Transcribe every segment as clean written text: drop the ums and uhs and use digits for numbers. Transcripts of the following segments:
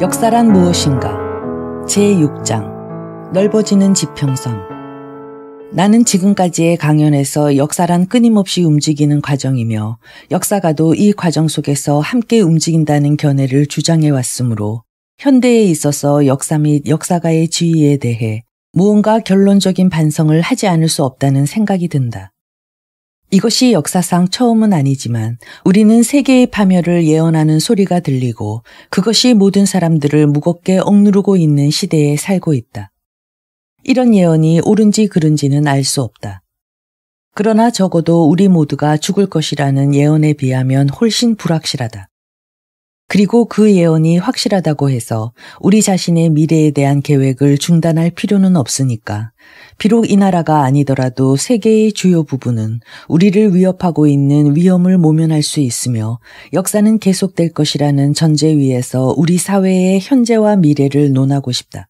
역사란 무엇인가? 제6장 넓어지는 지평선. 나는 지금까지의 강연에서 역사란 끊임없이 움직이는 과정이며 역사가도 이 과정 속에서 함께 움직인다는 견해를 주장해 왔으므로 현대에 있어서 역사 및 역사가의 지위에 대해 무언가 결론적인 반성을 하지 않을 수 없다는 생각이 든다. 이것이 역사상 처음은 아니지만 우리는 세계의 파멸을 예언하는 소리가 들리고 그것이 모든 사람들을 무겁게 억누르고 있는 시대에 살고 있다. 이런 예언이 옳은지 그른지는 알 수 없다. 그러나 적어도 우리 모두가 죽을 것이라는 예언에 비하면 훨씬 불확실하다. 그리고 그 예언이 확실하다고 해서 우리 자신의 미래에 대한 계획을 중단할 필요는 없으니까 비록 이 나라가 아니더라도 세계의 주요 부분은 우리를 위협하고 있는 위험을 모면할 수 있으며 역사는 계속될 것이라는 전제 위에서 우리 사회의 현재와 미래를 논하고 싶다.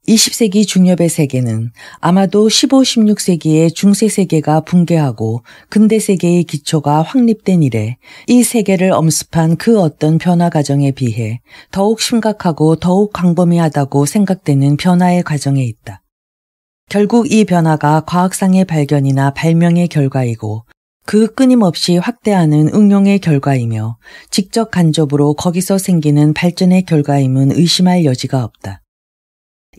20세기 중엽의 세계는 아마도 15, 16세기의 중세 세계가 붕괴하고 근대 세계의 기초가 확립된 이래 이 세계를 엄습한 그 어떤 변화 과정에 비해 더욱 심각하고 더욱 광범위하다고 생각되는 변화의 과정에 있다. 결국 이 변화가 과학상의 발견이나 발명의 결과이고 그 끊임없이 확대하는 응용의 결과이며 직접 간접으로 거기서 생기는 발전의 결과임은 의심할 여지가 없다.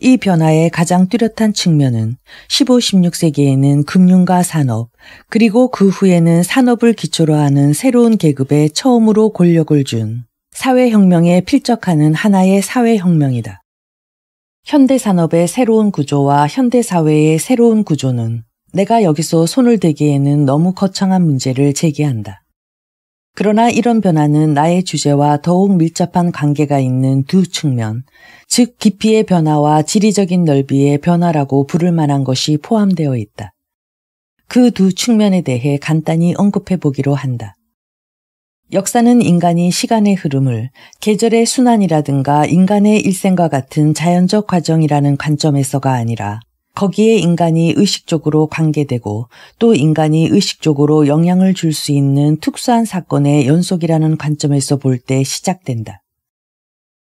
이 변화의 가장 뚜렷한 측면은 15, 16세기에는 금융과 산업, 그리고 그 후에는 산업을 기초로 하는 새로운 계급에 처음으로 권력을 준 사회혁명에 필적하는 하나의 사회혁명이다. 현대산업의 새로운 구조와 현대사회의 새로운 구조는 내가 여기서 손을 대기에는 너무 거창한 문제를 제기한다. 그러나 이런 변화는 나의 주제와 더욱 밀접한 관계가 있는 두 측면, 즉 깊이의 변화와 지리적인 넓이의 변화라고 부를 만한 것이 포함되어 있다. 그 두 측면에 대해 간단히 언급해 보기로 한다. 역사는 인간이 시간의 흐름을 계절의 순환이라든가 인간의 일생과 같은 자연적 과정이라는 관점에서가 아니라 거기에 인간이 의식적으로 관계되고 또 인간이 의식적으로 영향을 줄 수 있는 특수한 사건의 연속이라는 관점에서 볼 때 시작된다.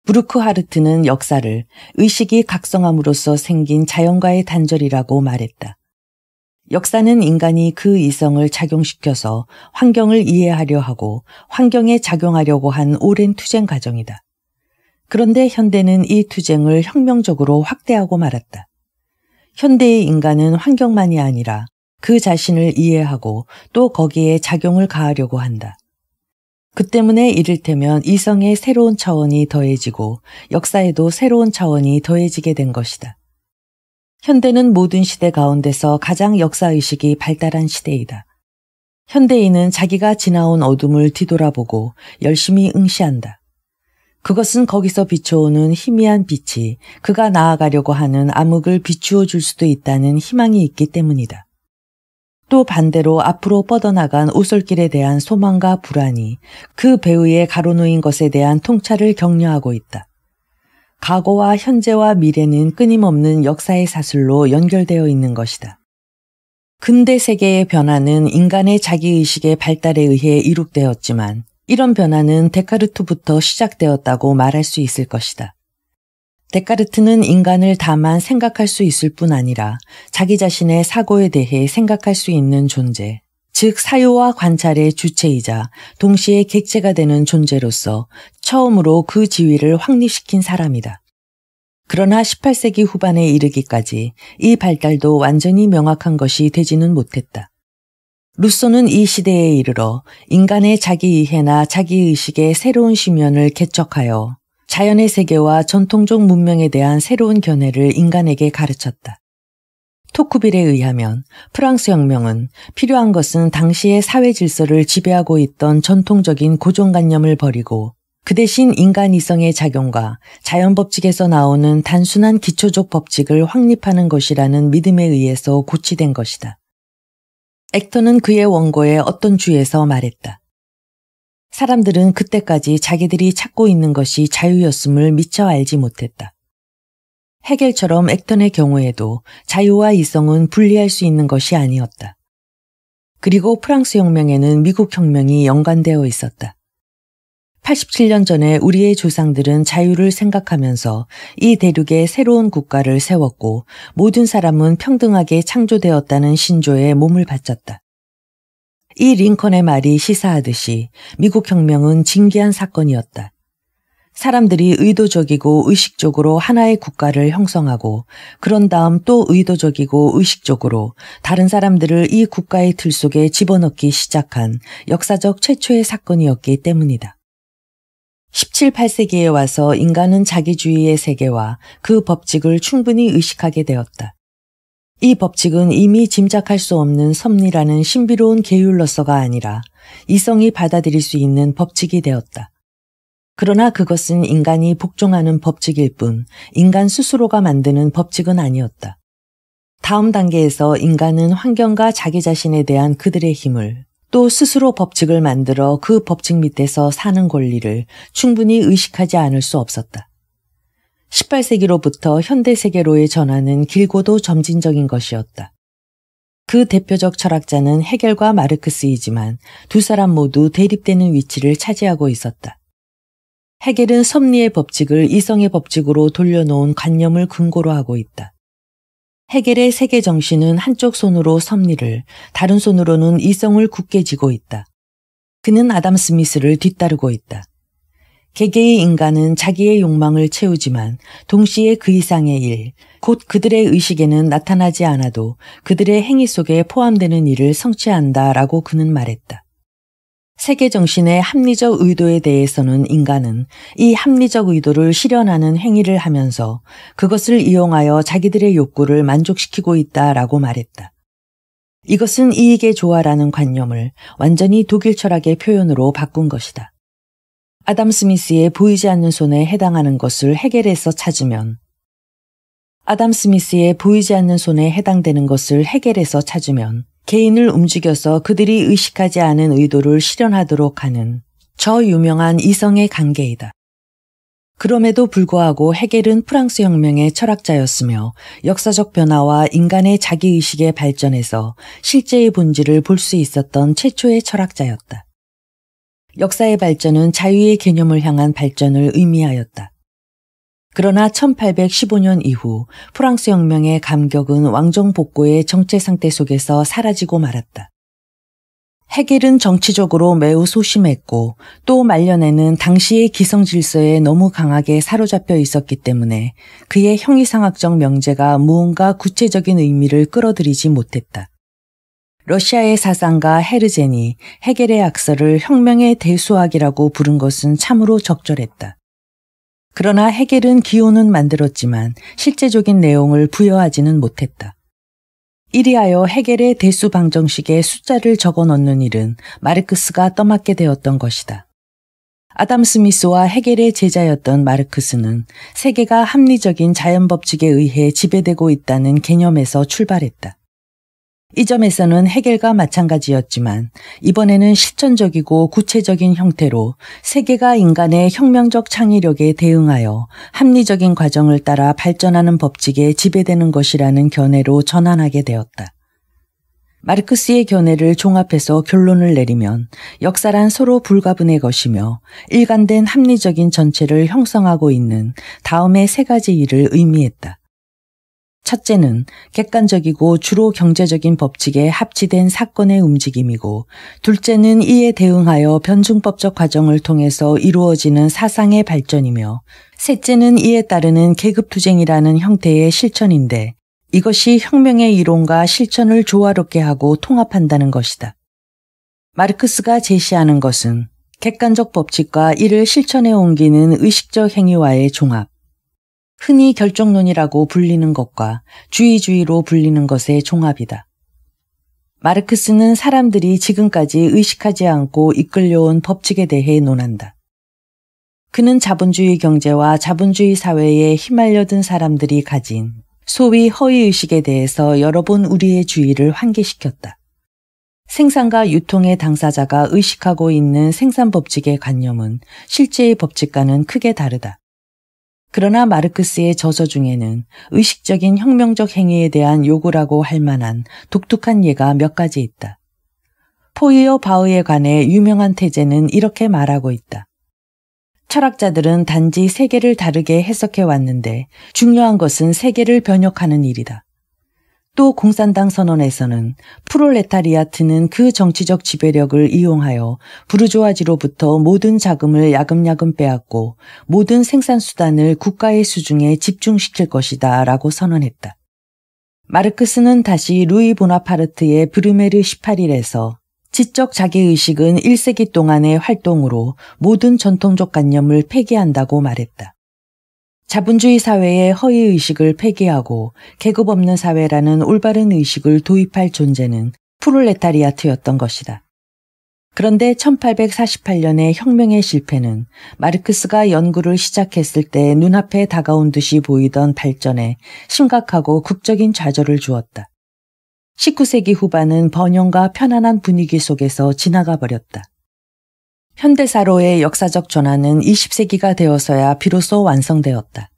브루크하르트는 역사를 의식이 각성함으로써 생긴 자연과의 단절이라고 말했다. 역사는 인간이 그 이성을 작용시켜서 환경을 이해하려 하고 환경에 작용하려고 한 오랜 투쟁 과정이다. 그런데 현대는 이 투쟁을 혁명적으로 확대하고 말았다. 현대의 인간은 환경만이 아니라 그 자신을 이해하고 또 거기에 작용을 가하려고 한다. 그 때문에 이를테면 이성의 새로운 차원이 더해지고 역사에도 새로운 차원이 더해지게 된 것이다. 현대는 모든 시대 가운데서 가장 역사의식이 발달한 시대이다. 현대인은 자기가 지나온 어둠을 뒤돌아보고 열심히 응시한다. 그것은 거기서 비춰오는 희미한 빛이 그가 나아가려고 하는 암흑을 비추어 줄 수도 있다는 희망이 있기 때문이다. 또 반대로 앞으로 뻗어나간 오솔길에 대한 소망과 불안이 그 배후에 가로놓인 것에 대한 통찰을 격려하고 있다. 과거와 현재와 미래는 끊임없는 역사의 사슬로 연결되어 있는 것이다. 근대 세계의 변화는 인간의 자기의식의 발달에 의해 이룩되었지만 이런 변화는 데카르트부터 시작되었다고 말할 수 있을 것이다. 데카르트는 인간을 다만 생각할 수 있을 뿐 아니라 자기 자신의 사고에 대해 생각할 수 있는 존재, 즉 사유와 관찰의 주체이자 동시에 객체가 되는 존재로서 처음으로 그 지위를 확립시킨 사람이다. 그러나 18세기 후반에 이르기까지 이 발달도 완전히 명확한 것이 되지는 못했다. 루소는 이 시대에 이르러 인간의 자기이해나 자기의식의 새로운 심연을 개척하여 자연의 세계와 전통적 문명에 대한 새로운 견해를 인간에게 가르쳤다. 토쿠빌에 의하면 프랑스 혁명은 필요한 것은 당시의 사회 질서를 지배하고 있던 전통적인 고정관념을 버리고 그 대신 인간 이성의 작용과 자연 법칙에서 나오는 단순한 기초적 법칙을 확립하는 것이라는 믿음에 의해서 고치된 것이다. 액터는 그의 원고의 어떤 주에서 말했다. 사람들은 그때까지 자기들이 찾고 있는 것이 자유였음을 미처 알지 못했다. 헤겔처럼 액턴의 경우에도 자유와 이성은 분리할 수 있는 것이 아니었다. 그리고 프랑스 혁명에는 미국 혁명이 연관되어 있었다. 87년 전에 우리의 조상들은 자유를 생각하면서 이 대륙에 새로운 국가를 세웠고 모든 사람은 평등하게 창조되었다는 신조에 몸을 바쳤다. 이 링컨의 말이 시사하듯이 미국 혁명은 진기한 사건이었다. 사람들이 의도적이고 의식적으로 하나의 국가를 형성하고 그런 다음 또 의도적이고 의식적으로 다른 사람들을 이 국가의 틀 속에 집어넣기 시작한 역사적 최초의 사건이었기 때문이다. 17, 8세기에 와서 인간은 자기주의의 세계와 그 법칙을 충분히 의식하게 되었다. 이 법칙은 이미 짐작할 수 없는 섭리라는 신비로운 계율로서가 아니라 이성이 받아들일 수 있는 법칙이 되었다. 그러나 그것은 인간이 복종하는 법칙일 뿐 인간 스스로가 만드는 법칙은 아니었다. 다음 단계에서 인간은 환경과 자기 자신에 대한 그들의 힘을 또 스스로 법칙을 만들어 그 법칙 밑에서 사는 권리를 충분히 의식하지 않을 수 없었다. 18세기로부터 현대 세계로의 전환은 길고도 점진적인 것이었다. 그 대표적 철학자는 헤겔과 마르크스이지만 두 사람 모두 대립되는 위치를 차지하고 있었다. 헤겔은 섭리의 법칙을 이성의 법칙으로 돌려놓은 관념을 근거로 하고 있다. 헤겔의 세계 정신은 한쪽 손으로 섭리를, 다른 손으로는 이성을 굳게 쥐고 있다. 그는 아담 스미스를 뒤따르고 있다. 개개의 인간은 자기의 욕망을 채우지만 동시에 그 이상의 일, 곧 그들의 의식에는 나타나지 않아도 그들의 행위 속에 포함되는 일을 성취한다라고 그는 말했다. 세계 정신의 합리적 의도에 대해서는 인간은 이 합리적 의도를 실현하는 행위를 하면서 그것을 이용하여 자기들의 욕구를 만족시키고 있다라고 말했다. 이것은 이익의 조화라는 관념을 완전히 독일 철학의 표현으로 바꾼 것이다. 아담 스미스의 보이지 않는 손에 해당하는 것을 헤겔에서 찾으면 아담 스미스의 보이지 않는 손에 해당되는 것을 헤겔에서 찾으면 개인을 움직여서 그들이 의식하지 않은 의도를 실현하도록 하는 저 유명한 이성의 관계이다. 그럼에도 불구하고 헤겔은 프랑스 혁명의 철학자였으며 역사적 변화와 인간의 자기의식의 발전에서 실제의 본질을 볼 수 있었던 최초의 철학자였다. 역사의 발전은 자유의 개념을 향한 발전을 의미하였다. 그러나 1815년 이후 프랑스 혁명의 감격은 왕정 복고의 정체 상태 속에서 사라지고 말았다. 헤겔은 정치적으로 매우 소심했고 또 말년에는 당시의 기성 질서에 너무 강하게 사로잡혀 있었기 때문에 그의 형이상학적 명제가 무언가 구체적인 의미를 끌어들이지 못했다. 러시아의 사상가 헤르젠이 헤겔의 학설을 혁명의 대수학이라고 부른 것은 참으로 적절했다. 그러나 헤겔은 기호는 만들었지만 실제적인 내용을 부여하지는 못했다. 이리하여 헤겔의 대수 방정식에 숫자를 적어 넣는 일은 마르크스가 떠맡게 되었던 것이다. 아담 스미스와 헤겔의 제자였던 마르크스는 세계가 합리적인 자연 법칙에 의해 지배되고 있다는 개념에서 출발했다. 이 점에서는 헤겔과 마찬가지였지만 이번에는 실천적이고 구체적인 형태로 세계가 인간의 혁명적 창의력에 대응하여 합리적인 과정을 따라 발전하는 법칙에 지배되는 것이라는 견해로 전환하게 되었다. 마르크스의 견해를 종합해서 결론을 내리면 역사란 서로 불가분의 것이며 일관된 합리적인 전체를 형성하고 있는 다음의 세 가지 일을 의미했다. 첫째는 객관적이고 주로 경제적인 법칙에 합치된 사건의 움직임이고, 둘째는 이에 대응하여 변증법적 과정을 통해서 이루어지는 사상의 발전이며, 셋째는 이에 따르는 계급투쟁이라는 형태의 실천인데, 이것이 혁명의 이론과 실천을 조화롭게 하고 통합한다는 것이다. 마르크스가 제시하는 것은 객관적 법칙과 이를 실천에 옮기는 의식적 행위와의 종합, 흔히 결정론이라고 불리는 것과 주의주의로 불리는 것의 종합이다. 마르크스는 사람들이 지금까지 의식하지 않고 이끌려온 법칙에 대해 논한다. 그는 자본주의 경제와 자본주의 사회에 휘말려든 사람들이 가진 소위 허위의식에 대해서 여러 번 우리의 주의를 환기시켰다. 생산과 유통의 당사자가 의식하고 있는 생산법칙의 관념은 실제의 법칙과는 크게 다르다. 그러나 마르크스의 저서 중에는 의식적인 혁명적 행위에 대한 요구라고 할 만한 독특한 예가 몇 가지 있다. 포이어 바흐에 관해 유명한 태제는 이렇게 말하고 있다. 철학자들은 단지 세계를 다르게 해석해 왔는데 중요한 것은 세계를 변혁하는 일이다. 또 공산당 선언에서는 프롤레타리아트는 그 정치적 지배력을 이용하여 부르주아지로부터 모든 자금을 야금야금 빼앗고 모든 생산수단을 국가의 수중에 집중시킬 것이다 라고 선언했다. 마르크스는 다시 루이 보나파르트의 브르메르 18일에서 지적 자기의식은 1세기 동안의 활동으로 모든 전통적 관념을 폐기한다고 말했다. 자본주의 사회의 허위의식을 폐기하고 계급 없는 사회라는 올바른 의식을 도입할 존재는 프롤레타리아트였던 것이다. 그런데 1848년의 혁명의 실패는 마르크스가 연구를 시작했을 때 눈앞에 다가온 듯이 보이던 발전에 심각하고 극적인 좌절을 주었다. 19세기 후반은 번영과 편안한 분위기 속에서 지나가 버렸다. 현대사로의 역사적 전환은 20세기가 되어서야 비로소 완성되었다.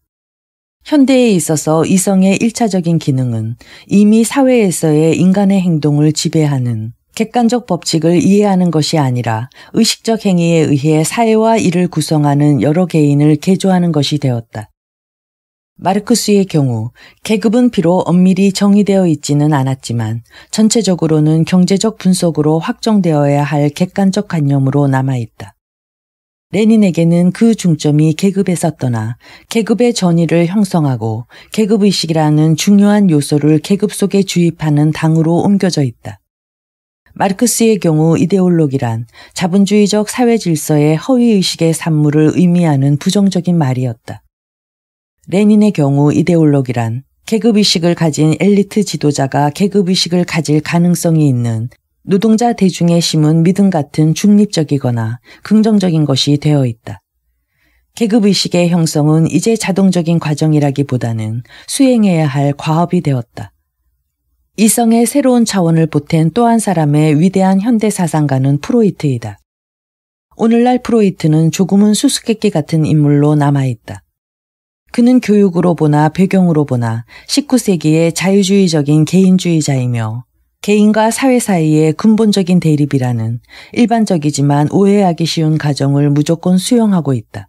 현대에 있어서 이성의 1차적인 기능은 이미 사회에서의 인간의 행동을 지배하는 객관적 법칙을 이해하는 것이 아니라 의식적 행위에 의해 사회와 이를 구성하는 여러 개인을 개조하는 것이 되었다. 마르크스의 경우 계급은 비록 엄밀히 정의되어 있지는 않았지만 전체적으로는 경제적 분석으로 확정되어야 할 객관적 관념으로 남아있다. 레닌에게는 그 중점이 계급에서 떠나 계급의 전의를 형성하고 계급의식이라는 중요한 요소를 계급 속에 주입하는 당으로 옮겨져 있다. 마르크스의 경우 이데올로기란 자본주의적 사회 질서의 허위의식의 산물을 의미하는 부정적인 말이었다. 레닌의 경우 이데올로기란 계급의식을 가진 엘리트 지도자가 계급의식을 가질 가능성이 있는 노동자 대중에 심은 믿음 같은 중립적이거나 긍정적인 것이 되어 있다. 계급의식의 형성은 이제 자동적인 과정이라기보다는 수행해야 할 과업이 되었다. 이성의 새로운 차원을 보탠 또 한 사람의 위대한 현대사상가는 프로이트이다. 오늘날 프로이트는 조금은 수수께끼 같은 인물로 남아있다. 그는 교육으로 보나 배경으로 보나 19세기의 자유주의적인 개인주의자이며 개인과 사회 사이의 근본적인 대립이라는 일반적이지만 오해하기 쉬운 가정을 무조건 수용하고 있다.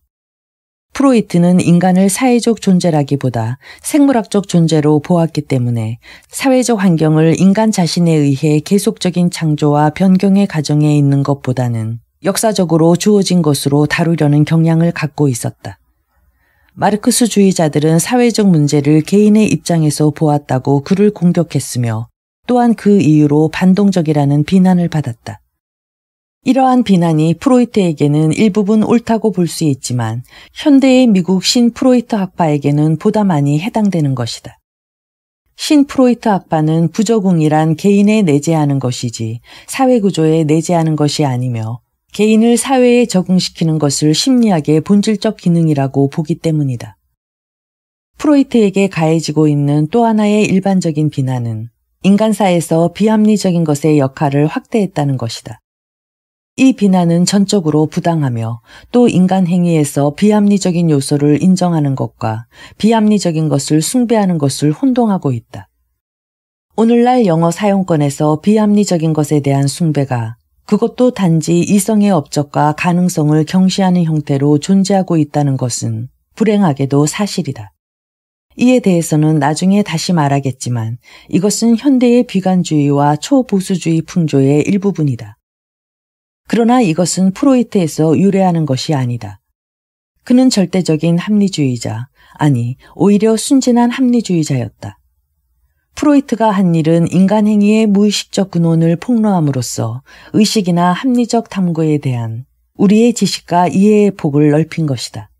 프로이트는 인간을 사회적 존재라기보다 생물학적 존재로 보았기 때문에 사회적 환경을 인간 자신에 의해 계속적인 창조와 변경의 과정에 있는 것보다는 역사적으로 주어진 것으로 다루려는 경향을 갖고 있었다. 마르크스주의자들은 사회적 문제를 개인의 입장에서 보았다고 그를 공격했으며 또한 그 이유로 반동적이라는 비난을 받았다. 이러한 비난이 프로이트에게는 일부분 옳다고 볼 수 있지만 현대의 미국 신프로이트 학파에게는 보다 많이 해당되는 것이다. 신프로이트 학파는 부적응이란 개인에 내재하는 것이지 사회구조에 내재하는 것이 아니며 개인을 사회에 적응시키는 것을 심리학의 본질적 기능이라고 보기 때문이다. 프로이트에게 가해지고 있는 또 하나의 일반적인 비난은 인간사에서 비합리적인 것의 역할을 확대했다는 것이다. 이 비난은 전적으로 부당하며 또 인간 행위에서 비합리적인 요소를 인정하는 것과 비합리적인 것을 숭배하는 것을 혼동하고 있다. 오늘날 영어 사용권에서 비합리적인 것에 대한 숭배가 그것도 단지 이성의 업적과 가능성을 경시하는 형태로 존재하고 있다는 것은 불행하게도 사실이다. 이에 대해서는 나중에 다시 말하겠지만 이것은 현대의 비관주의와 초보수주의 풍조의 일부분이다. 그러나 이것은 프로이트에서 유래하는 것이 아니다. 그는 절대적인 합리주의자, 아니 오히려 순진한 합리주의자였다. 프로이트가 한 일은 인간 행위의 무의식적 근원을 폭로함으로써 의식이나 합리적 탐구에 대한 우리의 지식과 이해의 폭을 넓힌 것이다.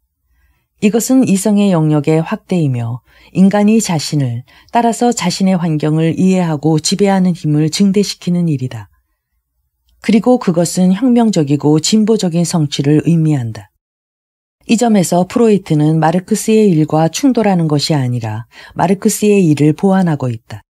이것은 이성의 영역의 확대이며 인간이 자신을 따라서 자신의 환경을 이해하고 지배하는 힘을 증대시키는 일이다. 그리고 그것은 혁명적이고 진보적인 성취를 의미한다. 이 점에서 프로이트는 마르크스의 일과 충돌하는 것이 아니라 마르크스의 일을 보완하고 있다.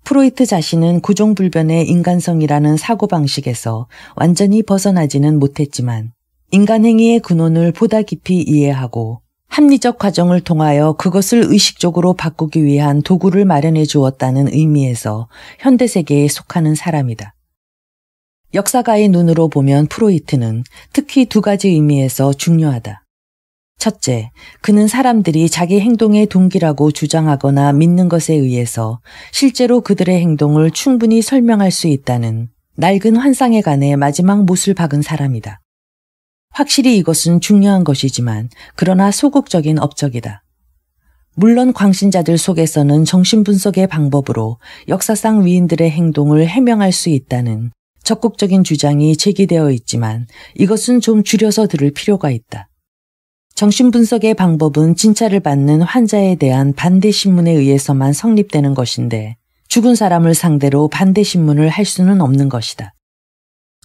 프로이트 자신은 구종불변의 인간성이라는 사고방식에서 완전히 벗어나지는 못했지만 인간 행위의 근원을 보다 깊이 이해하고 합리적 과정을 통하여 그것을 의식적으로 바꾸기 위한 도구를 마련해 주었다는 의미에서 현대세계에 속하는 사람이다. 역사가의 눈으로 보면 프로이트는 특히 두 가지 의미에서 중요하다. 첫째, 그는 사람들이 자기 행동의 동기라고 주장하거나 믿는 것에 의해서 실제로 그들의 행동을 충분히 설명할 수 있다는 낡은 환상에 관해 마지막 못을 박은 사람이다. 확실히 이것은 중요한 것이지만 그러나 소극적인 업적이다. 물론 광신자들 속에서는 정신분석의 방법으로 역사상 위인들의 행동을 해명할 수 있다는 적극적인 주장이 제기되어 있지만 이것은 좀 줄여서 들을 필요가 있다. 정신분석의 방법은 진찰을 받는 환자에 대한 반대신문에 의해서만 성립되는 것인데 죽은 사람을 상대로 반대신문을 할 수는 없는 것이다.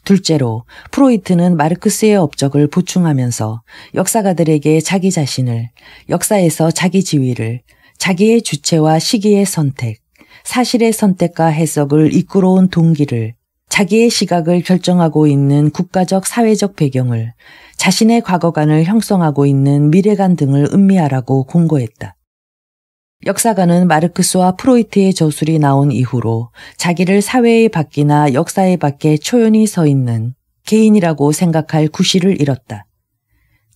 둘째로 프로이트는 마르크스의 업적을 보충하면서 역사가들에게 자기 자신을, 역사에서 자기 지위를, 자기의 주체와 시기의 선택, 사실의 선택과 해석을 이끌어온 동기를, 자기의 시각을 결정하고 있는 국가적 사회적 배경을, 자신의 과거관을 형성하고 있는 미래관 등을 음미하라고 공고했다. 역사가는 마르크스와 프로이트의 저술이 나온 이후로 자기를 사회의 밖이나 역사의 밖에 초연히 서 있는 개인이라고 생각할 구실을 잃었다.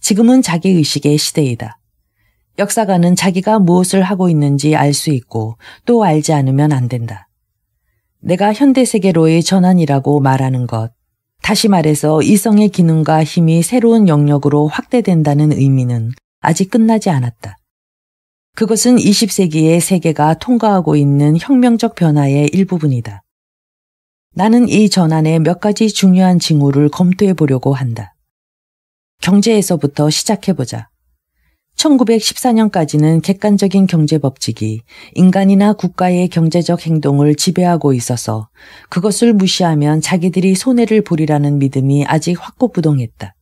지금은 자기의식의 시대이다. 역사가는 자기가 무엇을 하고 있는지 알 수 있고 또 알지 않으면 안 된다. 내가 현대세계로의 전환이라고 말하는 것, 다시 말해서 이성의 기능과 힘이 새로운 영역으로 확대된다는 의미는 아직 끝나지 않았다. 그것은 20세기의 세계가 통과하고 있는 혁명적 변화의 일부분이다. 나는 이 전환의 몇 가지 중요한 징후를 검토해 보려고 한다. 경제에서부터 시작해보자. 1914년까지는 객관적인 경제법칙이 인간이나 국가의 경제적 행동을 지배하고 있어서 그것을 무시하면 자기들이 손해를 보리라는 믿음이 아직 확고부동했다.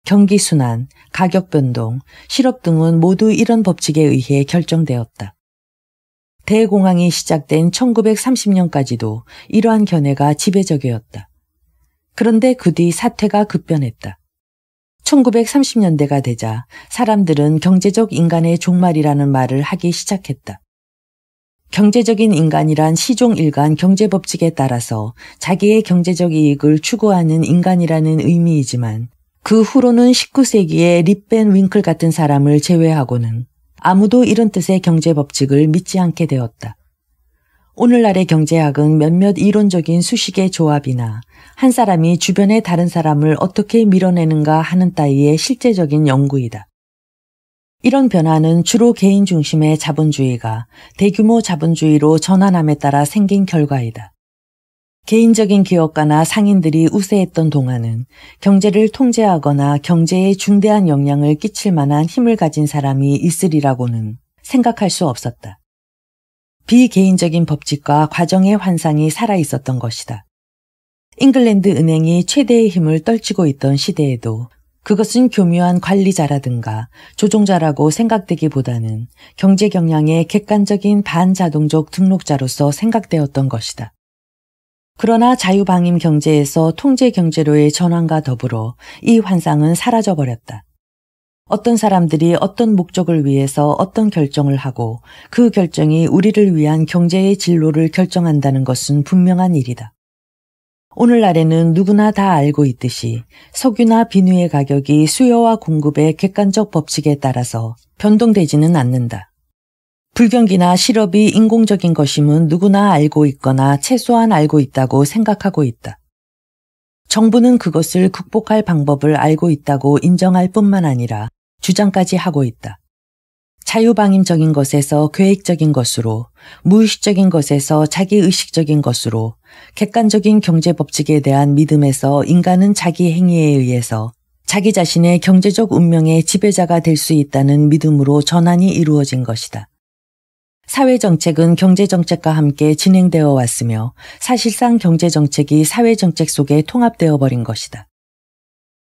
경기순환, 가격변동, 실업 등은 모두 이런 법칙에 의해 결정되었다. 대공황이 시작된 1930년까지도 이러한 견해가 지배적이었다. 그런데 그 뒤 사태가 급변했다. 1930년대가 되자 사람들은 경제적 인간의 종말이라는 말을 하기 시작했다. 경제적인 인간이란 시종 일관 경제법칙에 따라서 자기의 경제적 이익을 추구하는 인간이라는 의미이지만 그 후로는 19세기의 립 벤 윙클 같은 사람을 제외하고는 아무도 이런 뜻의 경제법칙을 믿지 않게 되었다. 오늘날의 경제학은 몇몇 이론적인 수식의 조합이나 한 사람이 주변의 다른 사람을 어떻게 밀어내는가 하는 따위의 실제적인 연구이다. 이런 변화는 주로 개인 중심의 자본주의가 대규모 자본주의로 전환함에 따라 생긴 결과이다. 개인적인 기업가나 상인들이 우세했던 동안은 경제를 통제하거나 경제에 중대한 영향을 끼칠 만한 힘을 가진 사람이 있으리라고는 생각할 수 없었다. 비개인적인 법칙과 과정의 환상이 살아있었던 것이다. 잉글랜드 은행이 최대의 힘을 떨치고 있던 시대에도 그것은 교묘한 관리자라든가 조종자라고 생각되기보다는 경제 경향의 객관적인 반자동적 등록자로서 생각되었던 것이다. 그러나 자유방임 경제에서 통제 경제로의 전환과 더불어 이 환상은 사라져버렸다. 어떤 사람들이 어떤 목적을 위해서 어떤 결정을 하고 그 결정이 우리를 위한 경제의 진로를 결정한다는 것은 분명한 일이다. 오늘날에는 누구나 다 알고 있듯이 석유나 비누의 가격이 수요와 공급의 객관적 법칙에 따라서 변동되지는 않는다. 불경기나 실업이 인공적인 것임은 누구나 알고 있거나 최소한 알고 있다고 생각하고 있다. 정부는 그것을 극복할 방법을 알고 있다고 인정할 뿐만 아니라 주장까지 하고 있다. 자유방임적인 것에서 계획적인 것으로, 무의식적인 것에서 자기의식적인 것으로, 객관적인 경제법칙에 대한 믿음에서 인간은 자기 행위에 의해서 자기 자신의 경제적 운명의 지배자가 될 수 있다는 믿음으로 전환이 이루어진 것이다. 사회정책은 경제정책과 함께 진행되어 왔으며 사실상 경제정책이 사회정책 속에 통합되어 버린 것이다.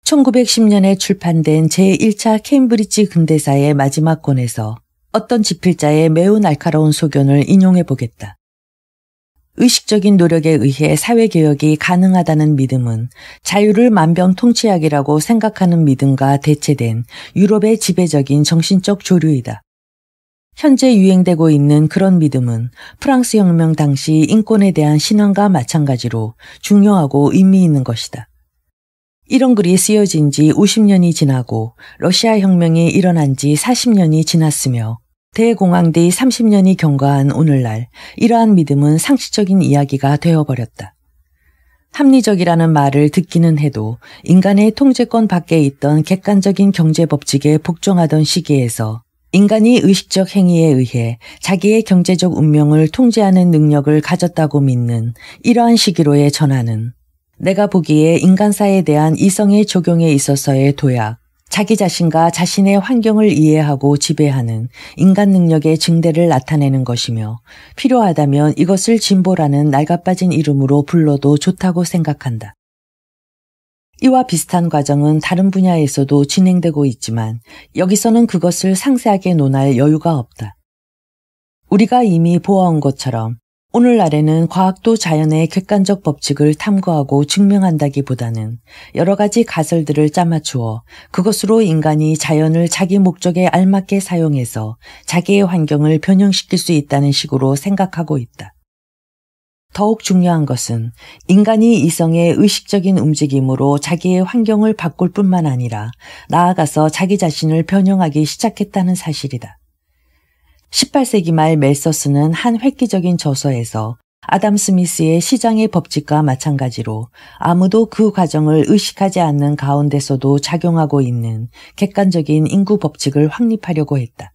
1910년에 출판된 제1차 케임브리지 근대사의 마지막 권에서 어떤 지필자의 매우 날카로운 소견을 인용해 보겠다. 의식적인 노력에 의해 사회개혁이 가능하다는 믿음은 자유를 만병통치약이라고 생각하는 믿음과 대체된 유럽의 지배적인 정신적 조류이다. 현재 유행되고 있는 그런 믿음은 프랑스 혁명 당시 인권에 대한 신앙과 마찬가지로 중요하고 의미 있는 것이다. 이런 글이 쓰여진 지 50년이 지나고 러시아 혁명이 일어난 지 40년이 지났으며 대공황 뒤 30년이 경과한 오늘날 이러한 믿음은 상식적인 이야기가 되어버렸다. 합리적이라는 말을 듣기는 해도 인간의 통제권 밖에 있던 객관적인 경제법칙에 복종하던 시기에서 인간이 의식적 행위에 의해 자기의 경제적 운명을 통제하는 능력을 가졌다고 믿는 이러한 시기로의 전환은 내가 보기에 인간사에 대한 이성의 적용에 있어서의 도약, 자기 자신과 자신의 환경을 이해하고 지배하는 인간 능력의 증대를 나타내는 것이며 필요하다면 이것을 진보라는 낡아빠진 이름으로 불러도 좋다고 생각한다. 이와 비슷한 과정은 다른 분야에서도 진행되고 있지만 여기서는 그것을 상세하게 논할 여유가 없다. 우리가 이미 보아온 것처럼 오늘날에는 과학도 자연의 객관적 법칙을 탐구하고 증명한다기보다는 여러 가지 가설들을 짜맞추어 그것으로 인간이 자연을 자기 목적에 알맞게 사용해서 자기의 환경을 변형시킬 수 있다는 식으로 생각하고 있다. 더욱 중요한 것은 인간이 이성의 의식적인 움직임으로 자기의 환경을 바꿀 뿐만 아니라 나아가서 자기 자신을 변형하기 시작했다는 사실이다. 18세기 말 멜서스는 한 획기적인 저서에서 아담 스미스의 시장의 법칙과 마찬가지로 아무도 그 과정을 의식하지 않는 가운데서도 작용하고 있는 객관적인 인구 법칙을 확립하려고 했다.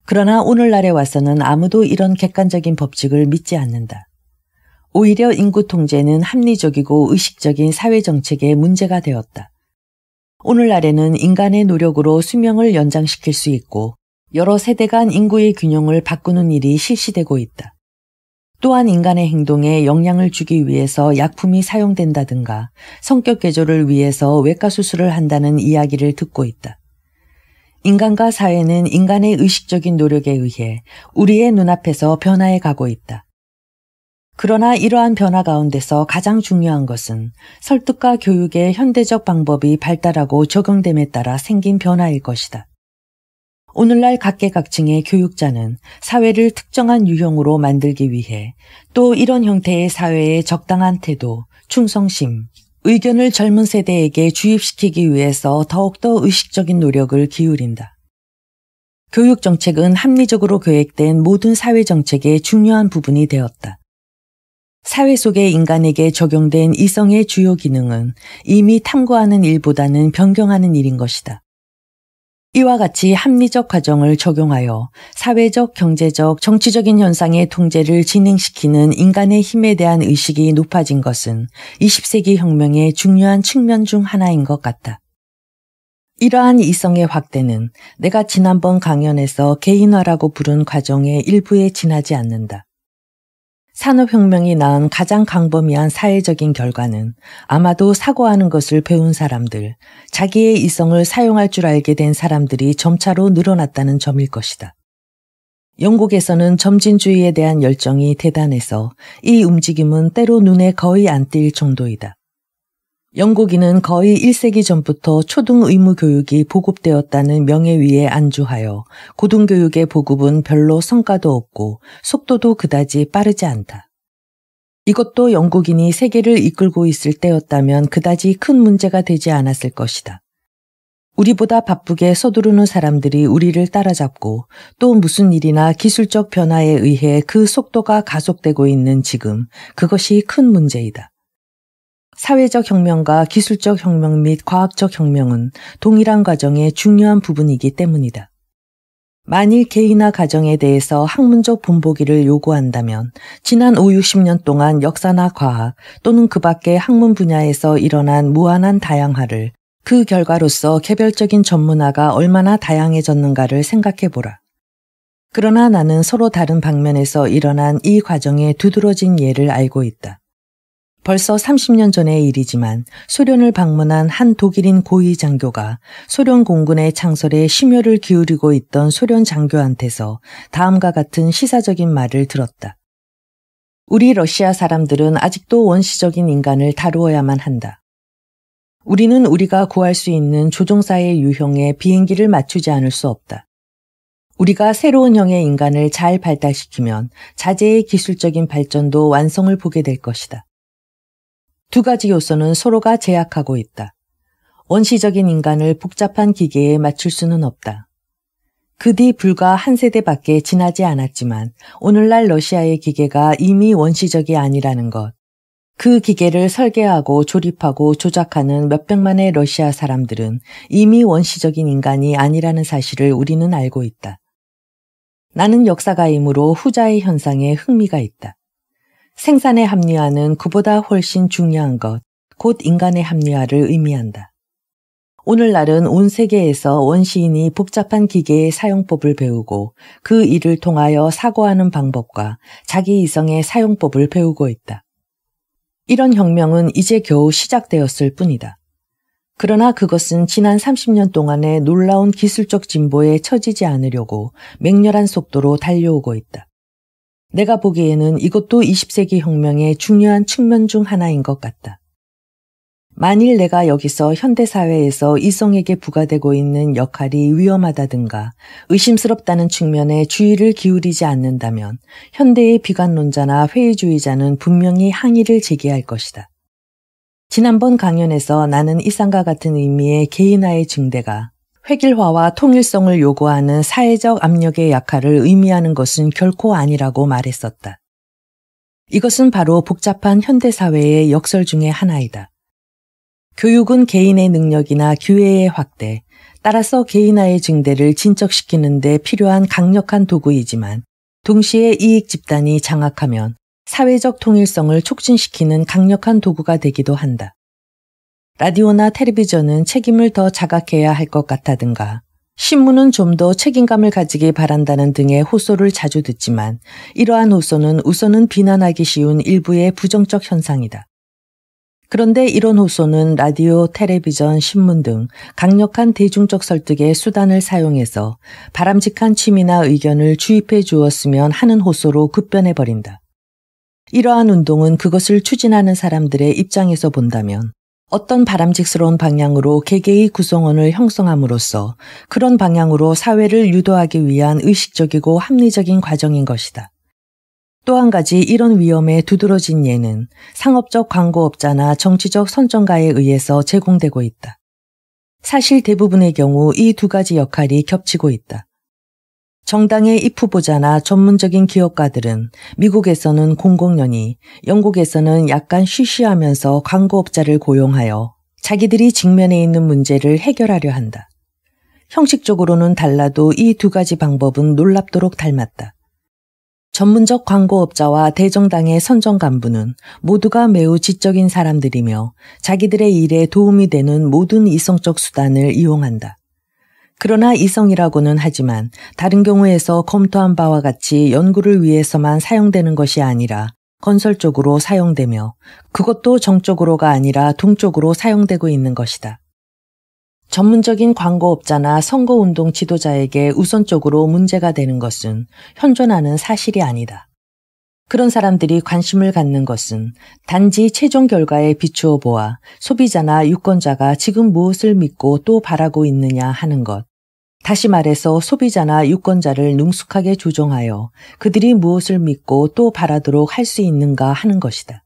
그러나 오늘날에 와서는 아무도 이런 객관적인 법칙을 믿지 않는다. 오히려 인구 통제는 합리적이고 의식적인 사회정책의 문제가 되었다. 오늘날에는 인간의 노력으로 수명을 연장시킬 수 있고 여러 세대 간 인구의 균형을 바꾸는 일이 실시되고 있다. 또한 인간의 행동에 영향을 주기 위해서 약품이 사용된다든가 성격 개조를 위해서 외과 수술을 한다는 이야기를 듣고 있다. 인간과 사회는 인간의 의식적인 노력에 의해 우리의 눈앞에서 변화해 가고 있다. 그러나 이러한 변화 가운데서 가장 중요한 것은 설득과 교육의 현대적 방법이 발달하고 적용됨에 따라 생긴 변화일 것이다. 오늘날 각계각층의 교육자는 사회를 특정한 유형으로 만들기 위해 또 이런 형태의 사회의 적당한 태도, 충성심, 의견을 젊은 세대에게 주입시키기 위해서 더욱더 의식적인 노력을 기울인다. 교육정책은 합리적으로 계획된 모든 사회정책의 중요한 부분이 되었다. 사회 속의 인간에게 적용된 이성의 주요 기능은 이미 탐구하는 일보다는 변경하는 일인 것이다. 이와 같이 합리적 과정을 적용하여 사회적, 경제적, 정치적인 현상의 통제를 진행시키는 인간의 힘에 대한 의식이 높아진 것은 20세기 혁명의 중요한 측면 중 하나인 것 같다. 이러한 이성의 확대는 내가 지난번 강연에서 개인화라고 부른 과정의 일부에 지나지 않는다. 산업혁명이 낳은 가장 광범위한 사회적인 결과는 아마도 사고하는 것을 배운 사람들, 자기의 이성을 사용할 줄 알게 된 사람들이 점차로 늘어났다는 점일 것이다. 영국에서는 점진주의에 대한 열정이 대단해서 이 움직임은 때로 눈에 거의 안 띌 정도이다. 영국인은 거의 1세기 전부터 초등 의무 교육이 보급되었다는 명예위에 안주하여 고등교육의 보급은 별로 성과도 없고 속도도 그다지 빠르지 않다. 이것도 영국인이 세계를 이끌고 있을 때였다면 그다지 큰 문제가 되지 않았을 것이다. 우리보다 바쁘게 서두르는 사람들이 우리를 따라잡고 또 무슨 일이나 기술적 변화에 의해 그 속도가 가속되고 있는 지금 그것이 큰 문제이다. 사회적 혁명과 기술적 혁명 및 과학적 혁명은 동일한 과정의 중요한 부분이기 때문이다. 만일 개인화 과정에 대해서 학문적 본보기를 요구한다면 지난 50-60년 동안 역사나 과학 또는 그 밖의 학문 분야에서 일어난 무한한 다양화를 그 결과로서 개별적인 전문화가 얼마나 다양해졌는가를 생각해보라. 그러나 나는 서로 다른 방면에서 일어난 이 과정의 두드러진 예를 알고 있다. 벌써 30년 전의 일이지만 소련을 방문한 한 독일인 고위 장교가 소련 공군의 창설에 심혈을 기울이고 있던 소련 장교한테서 다음과 같은 시사적인 말을 들었다. 우리 러시아 사람들은 아직도 원시적인 인간을 다루어야만 한다. 우리는 우리가 구할 수 있는 조종사의 유형에 비행기를 맞추지 않을 수 없다. 우리가 새로운 형의 인간을 잘 발달시키면 자재의 기술적인 발전도 완성을 보게 될 것이다. 두 가지 요소는 서로가 제약하고 있다. 원시적인 인간을 복잡한 기계에 맞출 수는 없다. 그 뒤 불과 한 세대밖에 지나지 않았지만 오늘날 러시아의 기계가 이미 원시적이 아니라는 것, 그 기계를 설계하고 조립하고 조작하는 몇백만의 러시아 사람들은 이미 원시적인 인간이 아니라는 사실을 우리는 알고 있다. 나는 역사가이므로 후자의 현상에 흥미가 있다. 생산의 합리화는 그보다 훨씬 중요한 것, 곧 인간의 합리화를 의미한다. 오늘날은 온 세계에서 원시인이 복잡한 기계의 사용법을 배우고 그 일을 통하여 사고하는 방법과 자기 이성의 사용법을 배우고 있다. 이런 혁명은 이제 겨우 시작되었을 뿐이다. 그러나 그것은 지난 30년 동안의 놀라운 기술적 진보에 처지지 않으려고 맹렬한 속도로 달려오고 있다. 내가 보기에는 이것도 20세기 혁명의 중요한 측면 중 하나인 것 같다. 만일 내가 여기서 현대사회에서 이성에게 부과되고 있는 역할이 위험하다든가 의심스럽다는 측면에 주의를 기울이지 않는다면 현대의 비관론자나 회의주의자는 분명히 항의를 제기할 것이다. 지난번 강연에서 나는 이상과 같은 의미의 개인화의 증대가 획일화와 통일성을 요구하는 사회적 압력의 약화를 의미하는 것은 결코 아니라고 말했었다. 이것은 바로 복잡한 현대사회의 역설 중의 하나이다. 교육은 개인의 능력이나 기회의 확대, 따라서 개인화의 증대를 진척시키는 데 필요한 강력한 도구이지만 동시에 이익 집단이 장악하면 사회적 통일성을 촉진시키는 강력한 도구가 되기도 한다. 라디오나 텔레비전은 책임을 더 자각해야 할 것 같다든가 신문은 좀 더 책임감을 가지기 바란다는 등의 호소를 자주 듣지만 이러한 호소는 우선은 비난하기 쉬운 일부의 부정적 현상이다. 그런데 이런 호소는 라디오, 텔레비전, 신문 등 강력한 대중적 설득의 수단을 사용해서 바람직한 취미나 의견을 주입해 주었으면 하는 호소로 급변해버린다. 이러한 운동은 그것을 추진하는 사람들의 입장에서 본다면 어떤 바람직스러운 방향으로 개개의 구성원을 형성함으로써 그런 방향으로 사회를 유도하기 위한 의식적이고 합리적인 과정인 것이다. 또 한 가지 이런 위험에 두드러진 예는 상업적 광고업자나 정치적 선정가에 의해서 제공되고 있다. 사실 대부분의 경우 이 두 가지 역할이 겹치고 있다. 정당의 입후보자나 전문적인 기업가들은 미국에서는 공공연히, 영국에서는 약간 쉬쉬하면서 광고업자를 고용하여 자기들이 직면해 있는 문제를 해결하려 한다. 형식적으로는 달라도 이 두 가지 방법은 놀랍도록 닮았다. 전문적 광고업자와 대정당의 선정 간부는 모두가 매우 지적인 사람들이며 자기들의 일에 도움이 되는 모든 이성적 수단을 이용한다. 그러나 이성이라고는 하지만 다른 경우에서 검토한 바와 같이 연구를 위해서만 사용되는 것이 아니라 건설적으로 사용되며 그것도 정적으로가 아니라 동적으로 사용되고 있는 것이다. 전문적인 광고업자나 선거운동 지도자에게 우선적으로 문제가 되는 것은 현존하는 사실이 아니다. 그런 사람들이 관심을 갖는 것은 단지 최종 결과에 비추어 보아 소비자나 유권자가 지금 무엇을 믿고 또 바라고 있느냐 하는 것. 다시 말해서 소비자나 유권자를 능숙하게 조종하여 그들이 무엇을 믿고 또 바라도록 할 수 있는가 하는 것이다.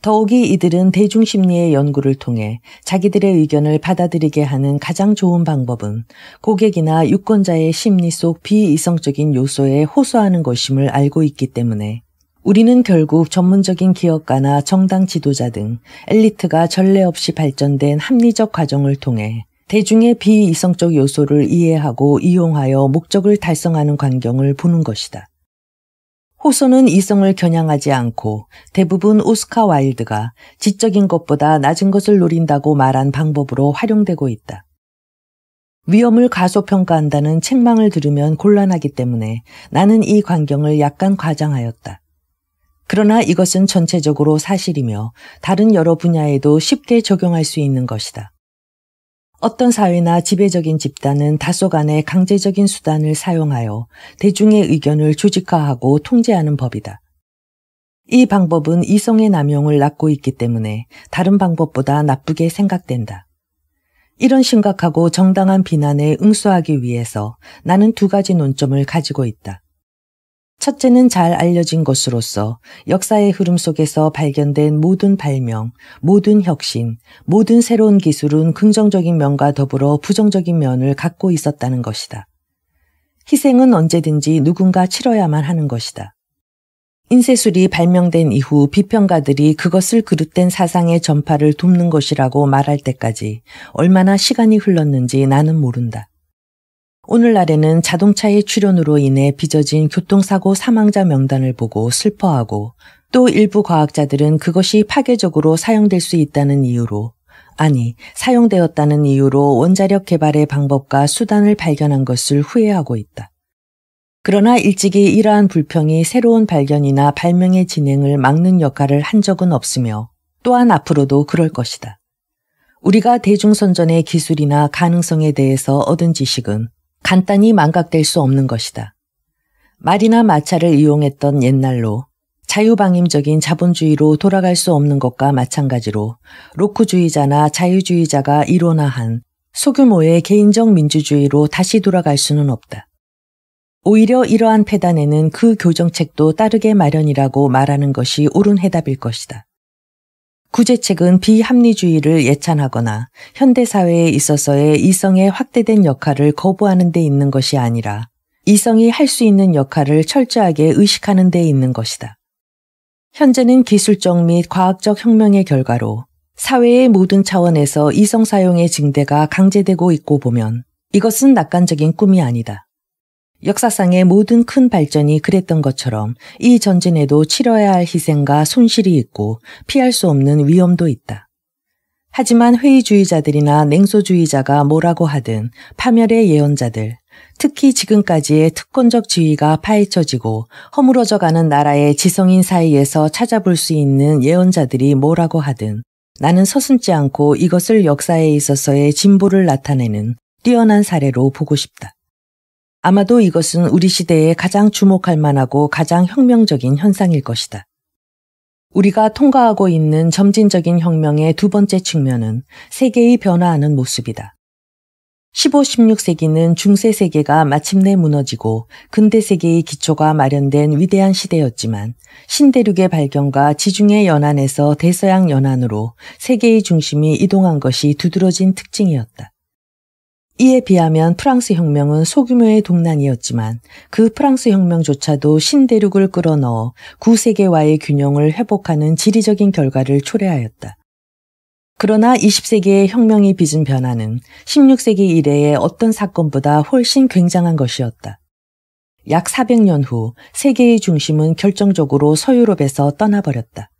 더욱이 이들은 대중심리의 연구를 통해 자기들의 의견을 받아들이게 하는 가장 좋은 방법은 고객이나 유권자의 심리 속 비이성적인 요소에 호소하는 것임을 알고 있기 때문에 우리는 결국 전문적인 기업가나 정당 지도자 등 엘리트가 전례 없이 발전된 합리적 과정을 통해 대중의 비이성적 요소를 이해하고 이용하여 목적을 달성하는 광경을 보는 것이다. 호소는 이성을 겨냥하지 않고 대부분 오스카 와일드가 지적인 것보다 낮은 것을 노린다고 말한 방법으로 활용되고 있다. 위험을 과소평가한다는 책망을 들으면 곤란하기 때문에 나는 이 광경을 약간 과장하였다. 그러나 이것은 전체적으로 사실이며 다른 여러 분야에도 쉽게 적용할 수 있는 것이다. 어떤 사회나 지배적인 집단은 다소간의 강제적인 수단을 사용하여 대중의 의견을 조직화하고 통제하는 법이다. 이 방법은 이성의 남용을 낳고 있기 때문에 다른 방법보다 나쁘게 생각된다. 이런 심각하고 정당한 비난에 응수하기 위해서 나는 두 가지 논점을 가지고 있다. 첫째는 잘 알려진 것으로서 역사의 흐름 속에서 발견된 모든 발명, 모든 혁신, 모든 새로운 기술은 긍정적인 면과 더불어 부정적인 면을 갖고 있었다는 것이다. 희생은 언제든지 누군가 치러야만 하는 것이다. 인쇄술이 발명된 이후 비평가들이 그것을 그릇된 사상의 전파를 돕는 것이라고 말할 때까지 얼마나 시간이 흘렀는지 나는 모른다. 오늘날에는 자동차의 출현으로 인해 빚어진 교통사고 사망자 명단을 보고 슬퍼하고 또 일부 과학자들은 그것이 파괴적으로 사용될 수 있다는 이유로, 아니 사용되었다는 이유로 원자력 개발의 방법과 수단을 발견한 것을 후회하고 있다. 그러나 일찍이 이러한 불평이 새로운 발견이나 발명의 진행을 막는 역할을 한 적은 없으며 또한 앞으로도 그럴 것이다. 우리가 대중선전의 기술이나 가능성에 대해서 얻은 지식은 간단히 망각될 수 없는 것이다. 말이나 마차를 이용했던 옛날로 자유방임적인 자본주의로 돌아갈 수 없는 것과 마찬가지로 로크주의자나 자유주의자가 이론화한 소규모의 개인적 민주주의로 다시 돌아갈 수는 없다. 오히려 이러한 폐단에는 그 교정책도 따르게 마련이라고 말하는 것이 옳은 해답일 것이다. 구제책은 비합리주의를 예찬하거나 현대사회에 있어서의 이성의 확대된 역할을 거부하는 데 있는 것이 아니라 이성이 할 수 있는 역할을 철저하게 의식하는 데 있는 것이다. 현재는 기술적 및 과학적 혁명의 결과로 사회의 모든 차원에서 이성 사용의 증대가 강제되고 있고 보면 이것은 낙관적인 꿈이 아니다. 역사상의 모든 큰 발전이 그랬던 것처럼 이 전진에도 치러야 할 희생과 손실이 있고 피할 수 없는 위험도 있다. 하지만 회의주의자들이나 냉소주의자가 뭐라고 하든 파멸의 예언자들, 특히 지금까지의 특권적 지위가 파헤쳐지고 허물어져가는 나라의 지성인 사이에서 찾아볼 수 있는 예언자들이 뭐라고 하든 나는 서슴지 않고 이것을 역사에 있어서의 진보를 나타내는 뛰어난 사례로 보고 싶다. 아마도 이것은 우리 시대에 가장 주목할 만하고 가장 혁명적인 현상일 것이다. 우리가 통과하고 있는 점진적인 혁명의 두 번째 측면은 세계의 변화하는 모습이다. 15, 16세기는 중세 세계가 마침내 무너지고 근대 세계의 기초가 마련된 위대한 시대였지만 신대륙의 발견과 지중해 연안에서 대서양 연안으로 세계의 중심이 이동한 것이 두드러진 특징이었다. 이에 비하면 프랑스 혁명은 소규모의 동란이었지만 그 프랑스 혁명조차도 신대륙을 끌어넣어 구세계와의 균형을 회복하는 지리적인 결과를 초래하였다. 그러나 20세기의 혁명이 빚은 변화는 16세기 이래의 어떤 사건보다 훨씬 굉장한 것이었다. 약 400년 후 세계의 중심은 결정적으로 서유럽에서 떠나버렸다.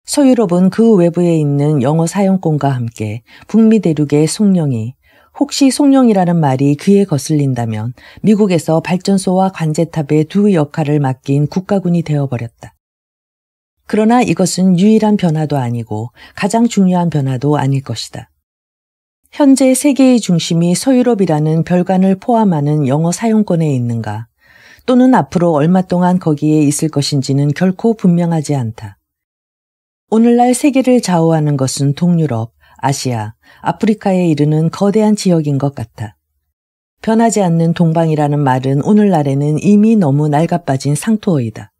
서유럽은 그 외부에 있는 영어 사용권과 함께 북미 대륙의 송령이, 혹시 송령이라는 말이 귀에 거슬린다면 미국에서 발전소와 관제탑의 두 역할을 맡긴 국가군이 되어버렸다. 그러나 이것은 유일한 변화도 아니고 가장 중요한 변화도 아닐 것이다. 현재 세계의 중심이 서유럽이라는 별관을 포함하는 영어 사용권에 있는가, 또는 앞으로 얼마 동안 거기에 있을 것인지는 결코 분명하지 않다. 오늘날 세계를 좌우하는 것은 동유럽, 아시아, 아프리카에 이르는 거대한 지역인 것 같아. 변하지 않는 동방이라는 말은 오늘날에는 이미 너무 낡아빠진 상투어이다.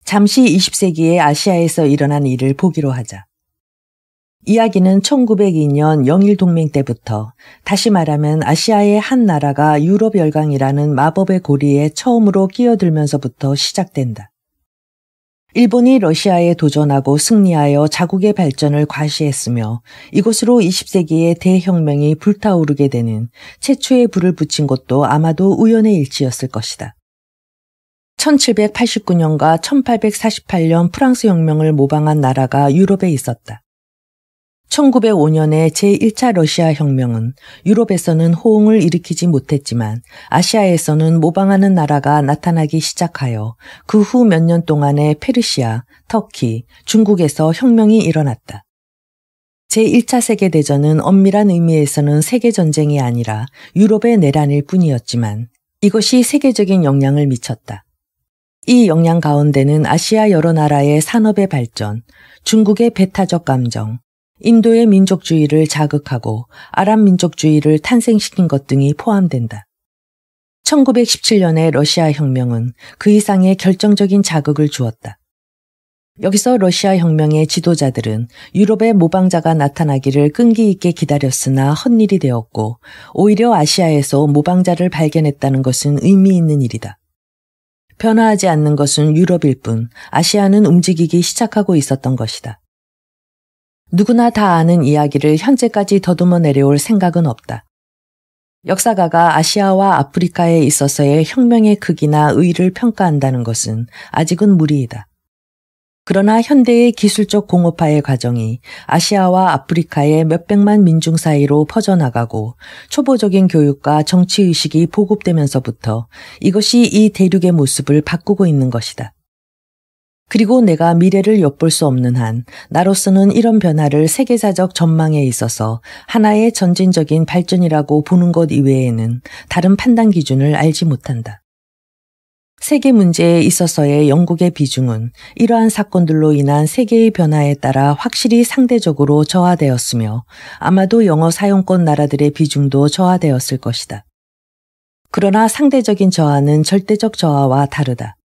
잠시 20세기의 아시아에서 일어난 일을 보기로 하자. 이야기는 1902년 영일동맹 때부터, 다시 말하면 아시아의 한 나라가 유럽 열강이라는 마법의 고리에 처음으로 끼어들면서부터 시작된다. 일본이 러시아에 도전하고 승리하여 자국의 발전을 과시했으며 이곳으로 20세기의 대혁명이 불타오르게 되는 최초의 불을 붙인 것도 아마도 우연의 일치였을 것이다. 1789년과 1848년 프랑스 혁명을 모방한 나라가 유럽에 있었다. 1905년의 제1차 러시아 혁명은 유럽에서는 호응을 일으키지 못했지만 아시아에서는 모방하는 나라가 나타나기 시작하여 그 후 몇 년 동안에 페르시아, 터키, 중국에서 혁명이 일어났다. 제1차 세계대전은 엄밀한 의미에서는 세계전쟁이 아니라 유럽의 내란일 뿐이었지만 이것이 세계적인 영향을 미쳤다. 이 영향 가운데는 아시아 여러 나라의 산업의 발전, 중국의 배타적 감정, 인도의 민족주의를 자극하고 아랍 민족주의를 탄생시킨 것 등이 포함된다. 1917년의 러시아 혁명은 그 이상의 결정적인 자극을 주었다. 여기서 러시아 혁명의 지도자들은 유럽의 모방자가 나타나기를 끈기 있게 기다렸으나 헛일이 되었고 오히려 아시아에서 모방자를 발견했다는 것은 의미 있는 일이다. 변화하지 않는 것은 유럽일 뿐 아시아는 움직이기 시작하고 있었던 것이다. 누구나 다 아는 이야기를 현재까지 더듬어 내려올 생각은 없다. 역사가가 아시아와 아프리카에 있어서의 혁명의 크기나 의의를 평가한다는 것은 아직은 무리이다. 그러나 현대의 기술적 공업화의 과정이 아시아와 아프리카의 몇백만 민중 사이로 퍼져나가고 초보적인 교육과 정치의식이 보급되면서부터 이것이 이 대륙의 모습을 바꾸고 있는 것이다. 그리고 내가 미래를 엿볼 수 없는 한 나로서는 이런 변화를 세계사적 전망에 있어서 하나의 전진적인 발전이라고 보는 것 이외에는 다른 판단 기준을 알지 못한다. 세계 문제에 있어서의 영국의 비중은 이러한 사건들로 인한 세계의 변화에 따라 확실히 상대적으로 저하되었으며 아마도 영어 사용권 나라들의 비중도 저하되었을 것이다. 그러나 상대적인 저하는 절대적 저하와 다르다.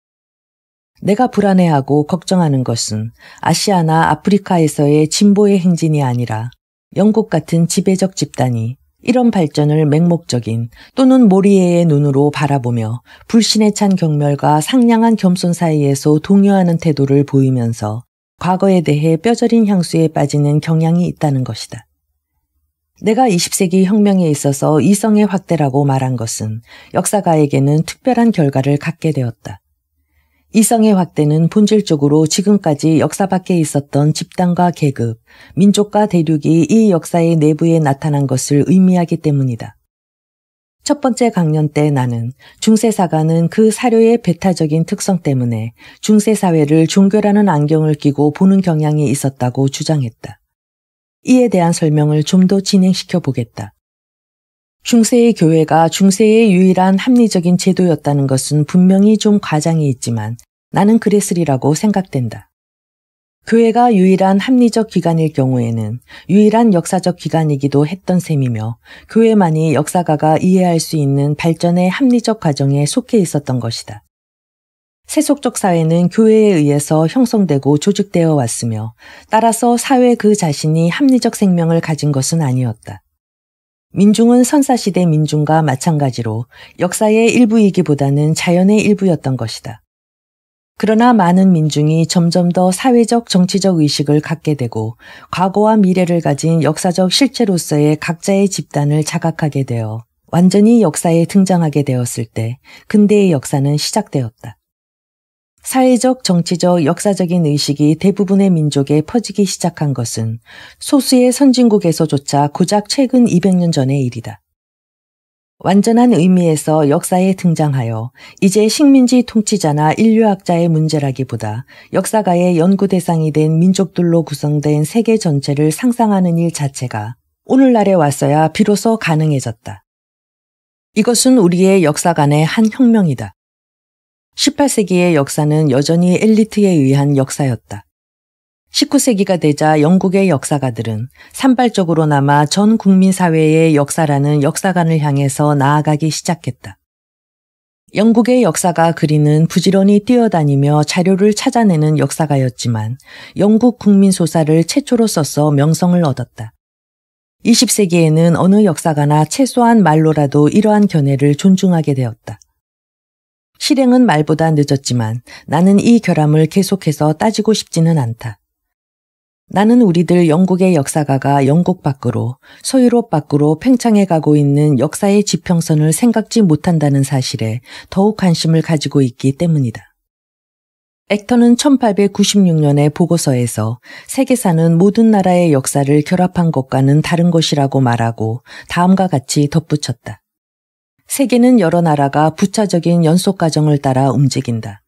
내가 불안해하고 걱정하는 것은 아시아나 아프리카에서의 진보의 행진이 아니라 영국 같은 지배적 집단이 이런 발전을 맹목적인 또는 모리에의 눈으로 바라보며 불신에 찬 경멸과 상냥한 겸손 사이에서 동요하는 태도를 보이면서 과거에 대해 뼈저린 향수에 빠지는 경향이 있다는 것이다. 내가 20세기 혁명에 있어서 이성의 확대라고 말한 것은 역사가에게는 특별한 결과를 갖게 되었다. 이성의 확대는 본질적으로 지금까지 역사 밖에 있었던 집단과 계급, 민족과 대륙이 이 역사의 내부에 나타난 것을 의미하기 때문이다. 첫 번째 강연 때 나는 중세사가는 그 사료의 배타적인 특성 때문에 중세사회를 종교라는 안경을 끼고 보는 경향이 있었다고 주장했다. 이에 대한 설명을 좀 더 진행시켜 보겠다. 중세의 교회가 중세의 유일한 합리적인 제도였다는 것은 분명히 좀 과장이 있지만 나는 그랬으리라고 생각된다. 교회가 유일한 합리적 기관일 경우에는 유일한 역사적 기관이기도 했던 셈이며 교회만이 역사가가 이해할 수 있는 발전의 합리적 과정에 속해 있었던 것이다. 세속적 사회는 교회에 의해서 형성되고 조직되어 왔으며 따라서 사회 그 자신이 합리적 생명을 가진 것은 아니었다. 민중은 선사시대 민중과 마찬가지로 역사의 일부이기보다는 자연의 일부였던 것이다. 그러나 많은 민중이 점점 더 사회적 정치적 의식을 갖게 되고 과거와 미래를 가진 역사적 실체로서의 각자의 집단을 자각하게 되어 완전히 역사에 등장하게 되었을 때 근대의 역사는 시작되었다. 사회적, 정치적, 역사적인 의식이 대부분의 민족에 퍼지기 시작한 것은 소수의 선진국에서조차 고작 최근 200년 전의 일이다. 완전한 의미에서 역사에 등장하여 이제 식민지 통치자나 인류학자의 문제라기보다 역사가의 연구 대상이 된 민족들로 구성된 세계 전체를 상상하는 일 자체가 오늘날에 왔어야 비로소 가능해졌다. 이것은 우리의 역사관의 한 혁명이다. 18세기의 역사는 여전히 엘리트에 의한 역사였다. 19세기가 되자 영국의 역사가들은 산발적으로나마 전 국민 사회의 역사라는 역사관을 향해서 나아가기 시작했다. 영국의 역사가 그리는 부지런히 뛰어다니며 자료를 찾아내는 역사가였지만 영국 국민소사를 최초로 써서 명성을 얻었다. 20세기에는 어느 역사가나 최소한 말로라도 이러한 견해를 존중하게 되었다. 실행은 말보다 늦었지만 나는 이 결함을 계속해서 따지고 싶지는 않다. 나는 우리들 영국의 역사가가 영국 밖으로, 서유럽 밖으로 팽창해 가고 있는 역사의 지평선을 생각지 못한다는 사실에 더욱 관심을 가지고 있기 때문이다. 액터는 1896년의 보고서에서 세계사는 모든 나라의 역사를 결합한 것과는 다른 것이라고 말하고 다음과 같이 덧붙였다. 세계는 여러 나라가 부차적인 연속 과정을 따라 움직인다.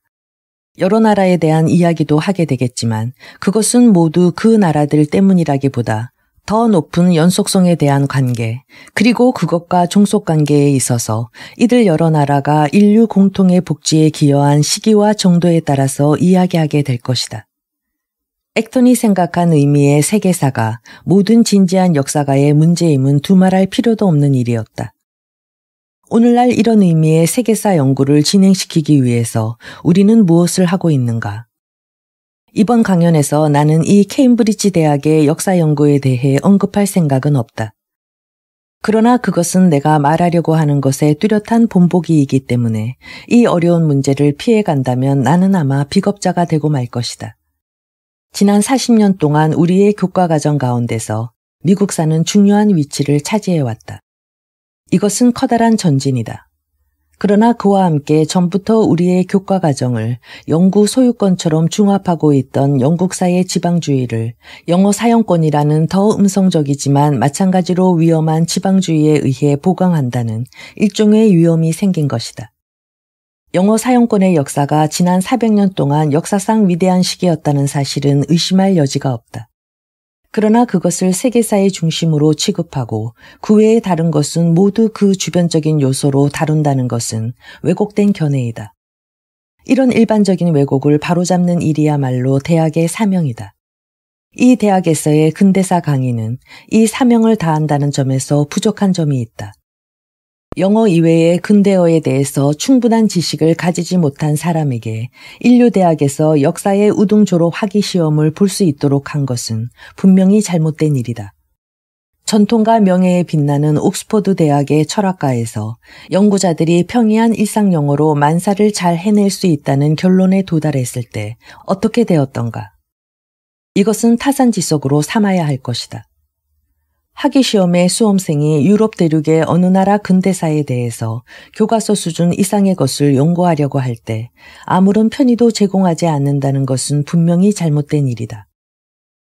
여러 나라에 대한 이야기도 하게 되겠지만 그것은 모두 그 나라들 때문이라기보다 더 높은 연속성에 대한 관계, 그리고 그것과 종속관계에 있어서 이들 여러 나라가 인류 공통의 복지에 기여한 시기와 정도에 따라서 이야기하게 될 것이다. 액턴이 생각한 의미의 세계사가 모든 진지한 역사가의 문제임은 두말할 필요도 없는 일이었다. 오늘날 이런 의미의 세계사 연구를 진행시키기 위해서 우리는 무엇을 하고 있는가? 이번 강연에서 나는 이 케임브리지 대학의 역사 연구에 대해 언급할 생각은 없다. 그러나 그것은 내가 말하려고 하는 것의 뚜렷한 본보기이기 때문에 이 어려운 문제를 피해간다면 나는 아마 비겁자가 되고 말 것이다. 지난 40년 동안 우리의 교과과정 가운데서 미국사는 중요한 위치를 차지해왔다. 이것은 커다란 전진이다. 그러나 그와 함께 전부터 우리의 교과과정을 영구 소유권처럼 중압하고 있던 영국사의 지방주의를 영어 사용권이라는 더 음성적이지만 마찬가지로 위험한 지방주의에 의해 보강한다는 일종의 위험이 생긴 것이다. 영어 사용권의 역사가 지난 400년 동안 역사상 위대한 시기였다는 사실은 의심할 여지가 없다. 그러나 그것을 세계사의 중심으로 취급하고 그 외의 다른 것은 모두 그 주변적인 요소로 다룬다는 것은 왜곡된 견해이다. 이런 일반적인 왜곡을 바로잡는 일이야말로 대학의 사명이다. 이 대학에서의 근대사 강의는 이 사명을 다한다는 점에서 부족한 점이 있다. 영어 이외의 근대어에 대해서 충분한 지식을 가지지 못한 사람에게 인류대학에서 역사의 우등 졸업 학위 시험을 볼 수 있도록 한 것은 분명히 잘못된 일이다. 전통과 명예에 빛나는 옥스퍼드 대학의 철학가에서 연구자들이 평이한 일상 영어로 만사를 잘 해낼 수 있다는 결론에 도달했을 때 어떻게 되었던가? 이것은 타산지석으로 삼아야 할 것이다. 학위시험의 수험생이 유럽 대륙의 어느 나라 근대사에 대해서 교과서 수준 이상의 것을 연구하려고 할 때 아무런 편의도 제공하지 않는다는 것은 분명히 잘못된 일이다.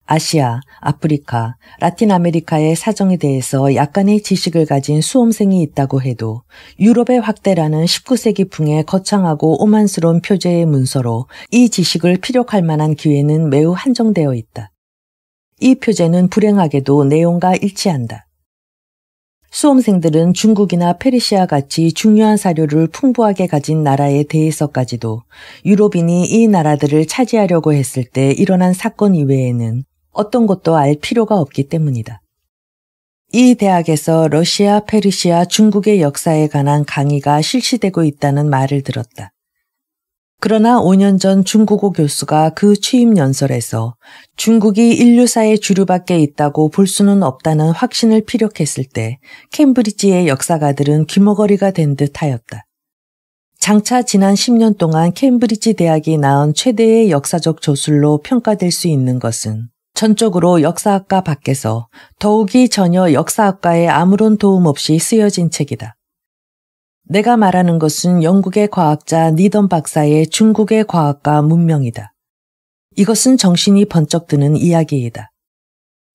아시아, 아프리카, 라틴 아메리카의 사정에 대해서 약간의 지식을 가진 수험생이 있다고 해도 유럽의 확대라는 19세기풍의 거창하고 오만스러운 표제의 문서로 이 지식을 피력할 만한 기회는 매우 한정되어 있다. 이 표제는 불행하게도 내용과 일치한다. 수험생들은 중국이나 페르시아 같이 중요한 사료를 풍부하게 가진 나라에 대해서까지도 유럽인이 이 나라들을 차지하려고 했을 때 일어난 사건 이외에는 어떤 것도 알 필요가 없기 때문이다. 이 대학에서 러시아, 페르시아, 중국의 역사에 관한 강의가 실시되고 있다는 말을 들었다. 그러나 5년 전 중국어 교수가 그 취임 연설에서 중국이 인류사의 주류밖에 있다고 볼 수는 없다는 확신을 피력했을 때 캠브리지의 역사가들은 귀머거리가 된 듯하였다. 장차 지난 10년 동안 캠브리지 대학이 낳은 최대의 역사적 저술로 평가될 수 있는 것은 전적으로 역사학과 밖에서 더욱이 전혀 역사학과에 아무런 도움 없이 쓰여진 책이다. 내가 말하는 것은 영국의 과학자 니던 박사의 중국의 과학과 문명이다. 이것은 정신이 번쩍 드는 이야기이다.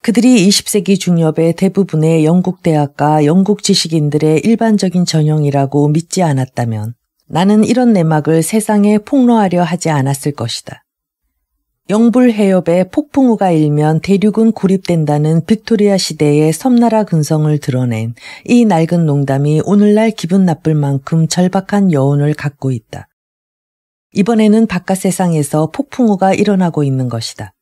그들이 20세기 중엽의 대부분의 영국 대학과 영국 지식인들의 일반적인 전형이라고 믿지 않았다면 나는 이런 내막을 세상에 폭로하려 하지 않았을 것이다. 영불 해협에 폭풍우가 일면 대륙은 고립된다는 빅토리아 시대의 섬나라 근성을 드러낸 이 낡은 농담이 오늘날 기분 나쁠 만큼 절박한 여운을 갖고 있다. 이번에는 바깥 세상에서 폭풍우가 일어나고 있는 것이다.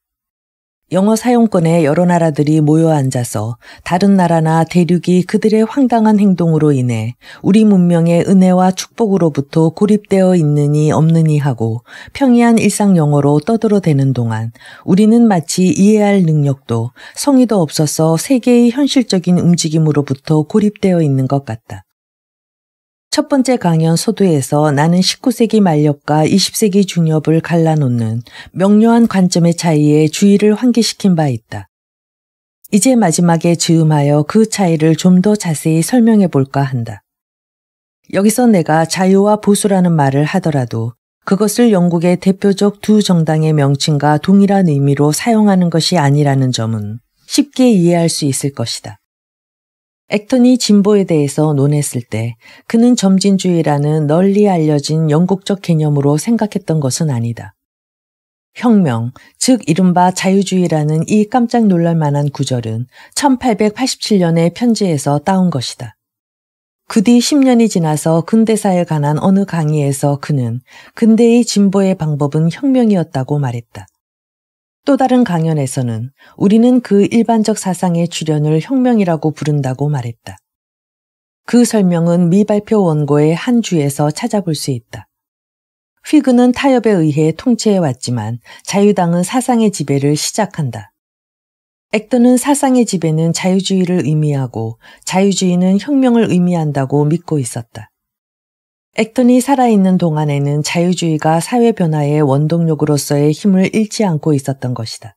영어 사용권에 여러 나라들이 모여 앉아서 다른 나라나 대륙이 그들의 황당한 행동으로 인해 우리 문명의 은혜와 축복으로부터 고립되어 있느니 없느니 하고 평이한 일상 영어로 떠들어대는 동안 우리는 마치 이해할 능력도 성의도 없어서 세계의 현실적인 움직임으로부터 고립되어 있는 것 같다. 첫 번째 강연 서두에서 나는 19세기 말엽과 20세기 중엽을 갈라놓는 명료한 관점의 차이에 주의를 환기시킨 바 있다. 이제 마지막에 즈음하여 그 차이를 좀 더 자세히 설명해 볼까 한다. 여기서 내가 자유와 보수라는 말을 하더라도 그것을 영국의 대표적 두 정당의 명칭과 동일한 의미로 사용하는 것이 아니라는 점은 쉽게 이해할 수 있을 것이다. 액턴이 진보에 대해서 논했을 때 그는 점진주의라는 널리 알려진 영국적 개념으로 생각했던 것은 아니다. 혁명, 즉 이른바 자유주의라는 이 깜짝 놀랄 만한 구절은 1887년의 편지에서 따온 것이다. 그 뒤 10년이 지나서 근대사에 관한 어느 강의에서 그는 근대의 진보의 방법은 혁명이었다고 말했다. 또 다른 강연에서는 우리는 그 일반적 사상의 출현을 혁명이라고 부른다고 말했다. 그 설명은 미발표 원고의 한 주에서 찾아볼 수 있다. 휘그는 타협에 의해 통치해왔지만 자유당은 사상의 지배를 시작한다. 액턴은 사상의 지배는 자유주의를 의미하고 자유주의는 혁명을 의미한다고 믿고 있었다. 액턴이 살아있는 동안에는 자유주의가 사회 변화의 원동력으로서의 힘을 잃지 않고 있었던 것이다.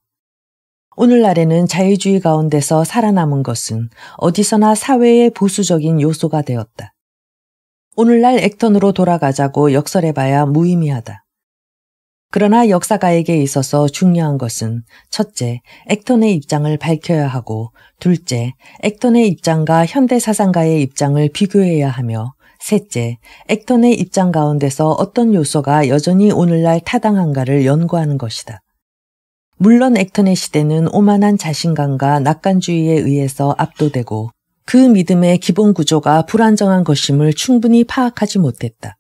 오늘날에는 자유주의 가운데서 살아남은 것은 어디서나 사회의 보수적인 요소가 되었다. 오늘날 액턴으로 돌아가자고 역설해봐야 무의미하다. 그러나 역사가에게 있어서 중요한 것은 첫째, 액턴의 입장을 밝혀야 하고 둘째, 액턴의 입장과 현대사상가의 입장을 비교해야 하며 셋째, 액턴의 입장 가운데서 어떤 요소가 여전히 오늘날 타당한가를 연구하는 것이다. 물론 액턴의 시대는 오만한 자신감과 낙관주의에 의해서 압도되고 그 믿음의 기본 구조가 불안정한 것임을 충분히 파악하지 못했다.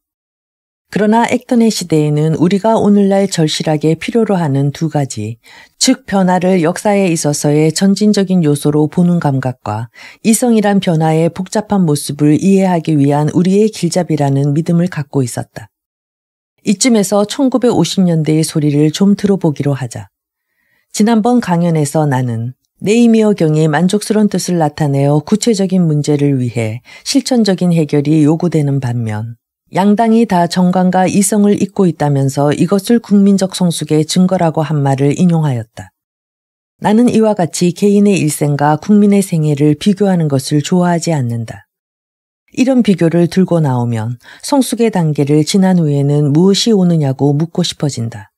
그러나 액턴의 시대에는 우리가 오늘날 절실하게 필요로 하는 두 가지, 즉 변화를 역사에 있어서의 전진적인 요소로 보는 감각과 이성이란 변화의 복잡한 모습을 이해하기 위한 우리의 길잡이라는 믿음을 갖고 있었다. 이쯤에서 1950년대의 소리를 좀 들어보기로 하자. 지난번 강연에서 나는 네이미어 경이 만족스러운 뜻을 나타내어 구체적인 문제를 위해 실천적인 해결이 요구되는 반면 양당이 다 정관과 이성을 잇고 있다면서 이것을 국민적 성숙의 증거라고 한 말을 인용하였다. 나는 이와 같이 개인의 일생과 국민의 생애를 비교하는 것을 좋아하지 않는다. 이런 비교를 들고 나오면 성숙의 단계를 지난 후에는 무엇이 오느냐고 묻고 싶어진다.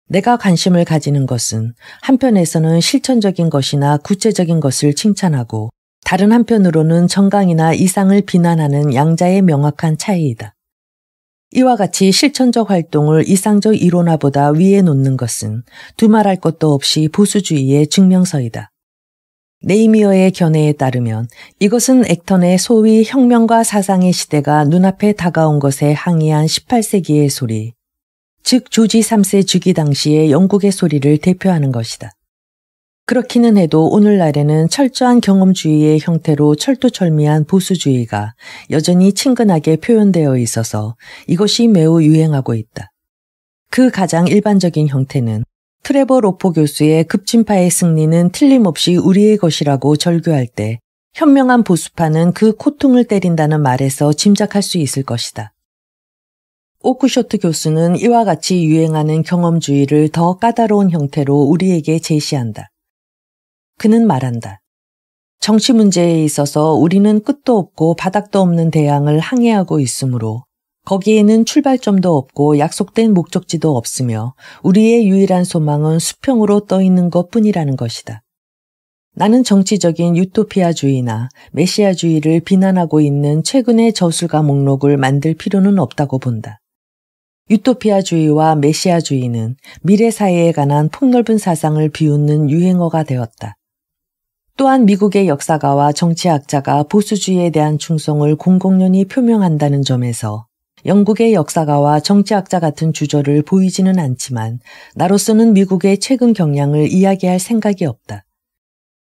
내가 관심을 가지는 것은 한편에서는 실천적인 것이나 구체적인 것을 칭찬하고 다른 한편으로는 정강이나 이상을 비난하는 양자의 명확한 차이이다. 이와 같이 실천적 활동을 이상적 이론화보다 위에 놓는 것은 두말할 것도 없이 보수주의의 증명서이다. 네이미어의 견해에 따르면 이것은 액턴의 소위 혁명과 사상의 시대가 눈앞에 다가온 것에 항의한 18세기의 소리, 즉 조지 3세 즉위 당시의 영국의 소리를 대표하는 것이다. 그렇기는 해도 오늘날에는 철저한 경험주의의 형태로 철두철미한 보수주의가 여전히 친근하게 표현되어 있어서 이것이 매우 유행하고 있다. 그 가장 일반적인 형태는 트레버 로포 교수의 급진파의 승리는 틀림없이 우리의 것이라고 절규할 때 현명한 보수파는 그 코퉁을 때린다는 말에서 짐작할 수 있을 것이다. 오크쇼트 교수는 이와 같이 유행하는 경험주의를 더 까다로운 형태로 우리에게 제시한다. 그는 말한다. 정치 문제에 있어서 우리는 끝도 없고 바닥도 없는 대항을 항해하고 있으므로 거기에는 출발점도 없고 약속된 목적지도 없으며 우리의 유일한 소망은 수평으로 떠 있는 것뿐이라는 것이다. 나는 정치적인 유토피아주의나 메시아주의를 비난하고 있는 최근의 저술가 목록을 만들 필요는 없다고 본다. 유토피아주의와 메시아주의는 미래 사회에 관한 폭넓은 사상을 비웃는 유행어가 되었다. 또한 미국의 역사가와 정치학자가 보수주의에 대한 충성을 공공연히 표명한다는 점에서 영국의 역사가와 정치학자 같은 주저를 보이지는 않지만 나로서는 미국의 최근 경향을 이야기할 생각이 없다.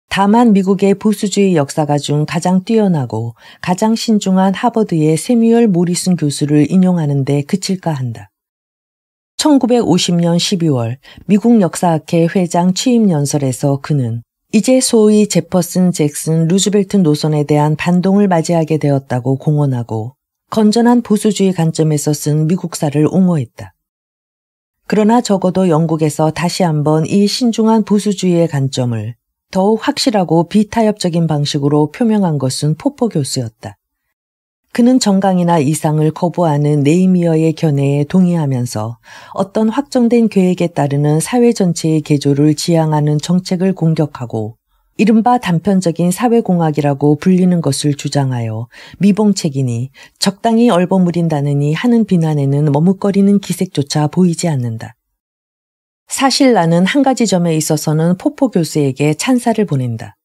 다만 미국의 보수주의 역사가 중 가장 뛰어나고 가장 신중한 하버드의 세뮤얼 모리슨 교수를 인용하는 데 그칠까 한다. 1950년 12월 미국 역사학회 회장 취임 연설에서 그는 이제 소위 제퍼슨, 잭슨, 루즈벨트 노선에 대한 반동을 맞이하게 되었다고 공언하고 건전한 보수주의 관점에서 쓴 미국사를 옹호했다. 그러나 적어도 영국에서 다시 한번 이 신중한 보수주의의 관점을 더욱 확실하고 비타협적인 방식으로 표명한 것은 포포 교수였다. 그는 정강이나 이상을 거부하는 네이미어의 견해에 동의하면서 어떤 확정된 계획에 따르는 사회 전체의 개조를 지향하는 정책을 공격하고 이른바 단편적인 사회공학이라고 불리는 것을 주장하여 미봉책이니 적당히 얼버무린다느니 하는 비난에는 머뭇거리는 기색조차 보이지 않는다. 사실 나는 한 가지 점에 있어서는 포포 교수에게 찬사를 보낸다.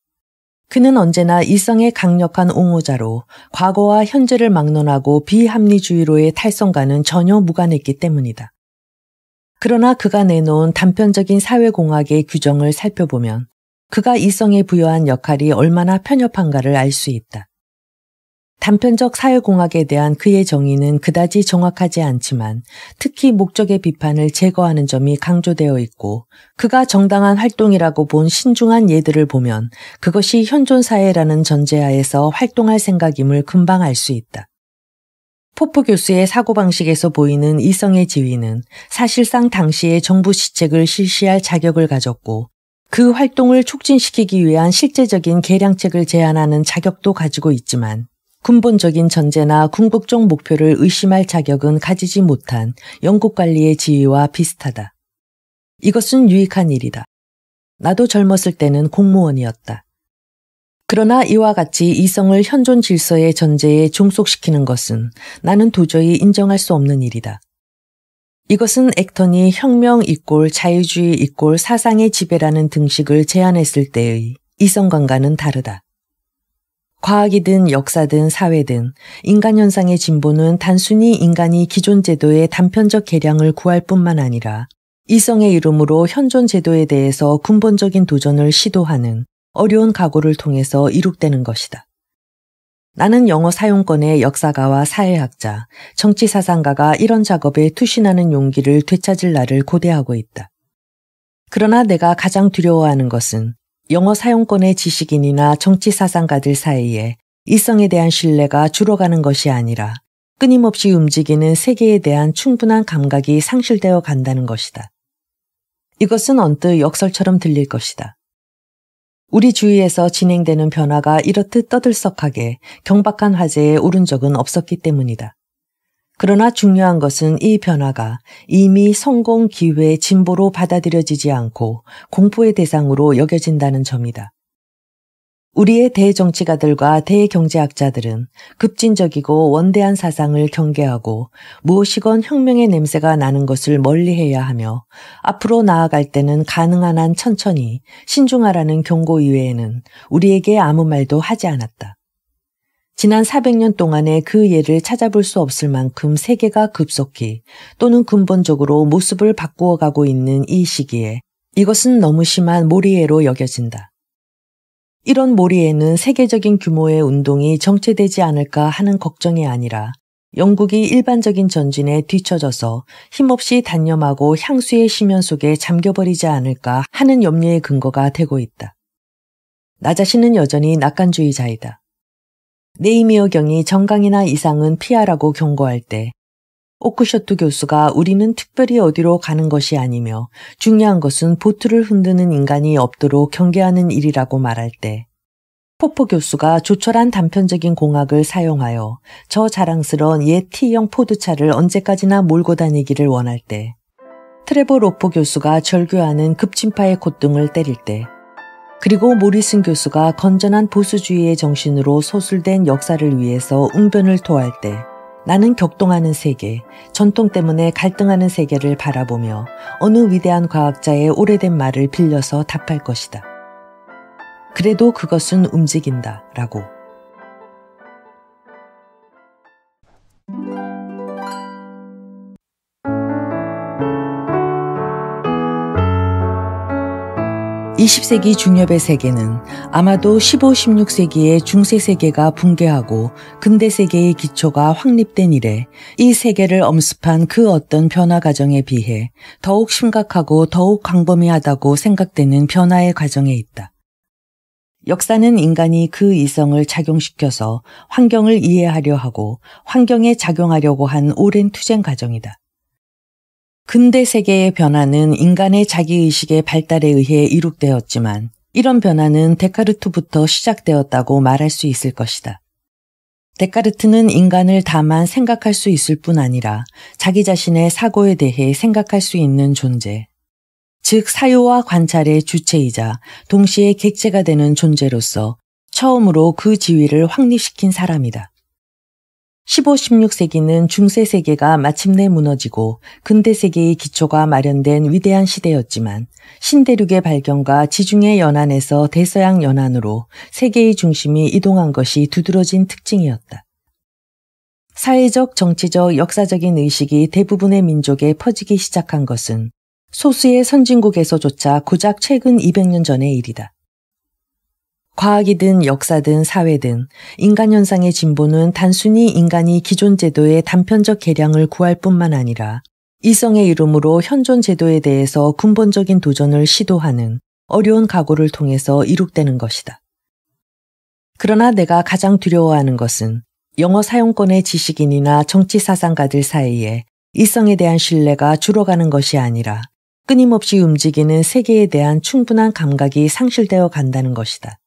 그는 언제나 이성의 강력한 옹호자로 과거와 현재를 막론하고 비합리주의로의 탈선과는 전혀 무관했기 때문이다. 그러나 그가 내놓은 단편적인 사회공학의 규정을 살펴보면 그가 이성에 부여한 역할이 얼마나 편협한가를 알 수 있다. 단편적 사회공학에 대한 그의 정의는 그다지 정확하지 않지만 특히 목적의 비판을 제거하는 점이 강조되어 있고 그가 정당한 활동이라고 본 신중한 예들을 보면 그것이 현존사회라는 전제하에서 활동할 생각임을 금방 알 수 있다. 포프 교수의 사고방식에서 보이는 이성의 지위는 사실상 당시의 정부 시책을 실시할 자격을 가졌고 그 활동을 촉진시키기 위한 실제적인 계량책을 제안하는 자격도 가지고 있지만 근본적인 전제나 궁극적 목표를 의심할 자격은 가지지 못한 영국관리의 지위와 비슷하다. 이것은 유익한 일이다. 나도 젊었을 때는 공무원이었다. 그러나 이와 같이 이성을 현존 질서의 전제에 종속시키는 것은 나는 도저히 인정할 수 없는 일이다. 이것은 액턴이 혁명 이꼴 자유주의 이꼴 사상의 지배라는 등식을 제안했을 때의 이성관과는 다르다. 과학이든 역사든 사회든 인간 현상의 진보는 단순히 인간이 기존 제도의 단편적 개량을 구할 뿐만 아니라 이성의 이름으로 현존 제도에 대해서 근본적인 도전을 시도하는 어려운 각오를 통해서 이룩되는 것이다. 나는 영어 사용권의 역사가와 사회학자, 정치사상가가 이런 작업에 투신하는 용기를 되찾을 날을 고대하고 있다. 그러나 내가 가장 두려워하는 것은 영어 사용권의 지식인이나 정치사상가들 사이에 이성에 대한 신뢰가 줄어가는 것이 아니라 끊임없이 움직이는 세계에 대한 충분한 감각이 상실되어 간다는 것이다. 이것은 언뜻 역설처럼 들릴 것이다. 우리 주위에서 진행되는 변화가 이렇듯 떠들썩하게 경박한 화제에 오른 적은 없었기 때문이다. 그러나 중요한 것은 이 변화가 이미 성공, 기회, 진보로 받아들여지지 않고 공포의 대상으로 여겨진다는 점이다. 우리의 대정치가들과 대경제학자들은 급진적이고 원대한 사상을 경계하고 무엇이건 혁명의 냄새가 나는 것을 멀리해야 하며 앞으로 나아갈 때는 가능한 한 천천히 신중하라는 경고 이외에는 우리에게 아무 말도 하지 않았다. 지난 400년 동안의 그 예를 찾아볼 수 없을 만큼 세계가 급속히 또는 근본적으로 모습을 바꾸어가고 있는 이 시기에 이것은 너무 심한 몰이해로 여겨진다. 이런 몰이해는 세계적인 규모의 운동이 정체되지 않을까 하는 걱정이 아니라 영국이 일반적인 전진에 뒤처져서 힘없이 단념하고 향수의 심연 속에 잠겨버리지 않을까 하는 염려의 근거가 되고 있다. 나 자신은 여전히 낙관주의자이다. 네이미어 경이 정강이나 이상은 피하라고 경고할 때 오크셔트 교수가 우리는 특별히 어디로 가는 것이 아니며 중요한 것은 보트를 흔드는 인간이 없도록 경계하는 일이라고 말할 때 포퍼 교수가 조촐한 단편적인 공학을 사용하여 저 자랑스러운 옛 T형 포드차를 언제까지나 몰고 다니기를 원할 때 트레버 로포 교수가 절규하는 급진파의 콧등을 때릴 때 그리고 모리슨 교수가 건전한 보수주의의 정신으로 소술된 역사를 위해서 웅변을 토할 때 나는 격동하는 세계, 전통 때문에 갈등하는 세계를 바라보며 어느 위대한 과학자의 오래된 말을 빌려서 답할 것이다. 그래도 그것은 움직인다 라고. (20세기) 중엽의 세계는 아마도 15, 16세기의 중세 세계가 붕괴하고 근대 세계의 기초가 확립된 이래 이 세계를 엄습한 그 어떤 변화 과정에 비해 더욱 심각하고 더욱 광범위하다고 생각되는 변화의 과정에 있다. 역사는 인간이 그 이성을 작용시켜서 환경을 이해하려 하고 환경에 작용하려고 한 오랜 투쟁 과정이다. 근대 세계의 변화는 인간의 자기의식의 발달에 의해 이룩되었지만 이런 변화는 데카르트부터 시작되었다고 말할 수 있을 것이다. 데카르트는 인간을 다만 생각할 수 있을 뿐 아니라 자기 자신의 사고에 대해 생각할 수 있는 존재, 즉 사유와 관찰의 주체이자 동시에 객체가 되는 존재로서 처음으로 그 지위를 확립시킨 사람이다. 15, 16세기는 중세 세계가 마침내 무너지고 근대 세계의 기초가 마련된 위대한 시대였지만 신대륙의 발견과 지중해 연안에서 대서양 연안으로 세계의 중심이 이동한 것이 두드러진 특징이었다. 사회적, 정치적, 역사적인 의식이 대부분의 민족에 퍼지기 시작한 것은 소수의 선진국에서조차 고작 최근 200년 전의 일이다. 과학이든 역사든 사회든 인간 현상의 진보는 단순히 인간이 기존 제도의 단편적 개량을 구할 뿐만 아니라 이성의 이름으로 현존 제도에 대해서 근본적인 도전을 시도하는 어려운 각오를 통해서 이룩되는 것이다. 그러나 내가 가장 두려워하는 것은 영어 사용권의 지식인이나 정치 사상가들 사이에 이성에 대한 신뢰가 줄어가는 것이 아니라 끊임없이 움직이는 세계에 대한 충분한 감각이 상실되어 간다는 것이다.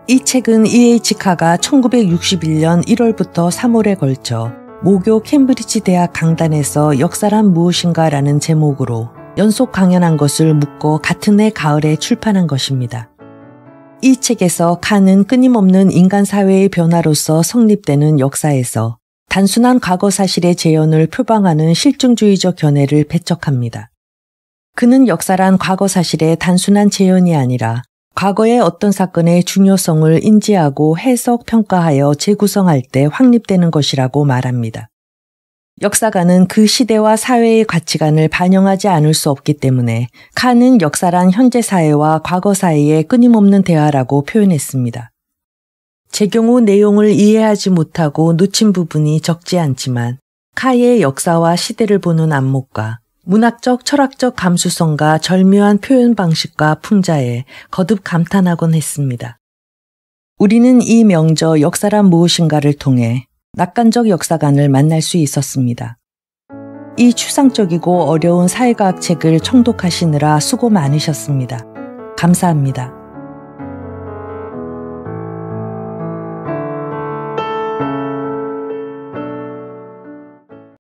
이 책은 E.H. 카가 1961년 1월부터 3월에 걸쳐 모교 캠브리지 대학 강단에서 역사란 무엇인가라는 제목으로 연속 강연한 것을 묶어 같은 해 가을에 출판한 것입니다. 이 책에서 카는 끊임없는 인간 사회의 변화로서 성립되는 역사에서 단순한 과거 사실의 재현을 표방하는 실증주의적 견해를 배척합니다. 그는 역사란 과거 사실의 단순한 재현이 아니라 과거의 어떤 사건의 중요성을 인지하고 해석, 평가하여 재구성할 때 확립되는 것이라고 말합니다. 역사가는 그 시대와 사회의 가치관을 반영하지 않을 수 없기 때문에 카는 역사란 현재 사회와 과거 사이의 끊임없는 대화라고 표현했습니다. 제 경우 내용을 이해하지 못하고 놓친 부분이 적지 않지만 카의 역사와 시대를 보는 안목과 문학적, 철학적 감수성과 절묘한 표현 방식과 풍자에 거듭 감탄하곤 했습니다. 우리는 이 명저 역사란 무엇인가를 통해 낙관적 역사관을 만날 수 있었습니다. 이 추상적이고 어려운 사회과학 책을 청독하시느라 수고 많으셨습니다. 감사합니다.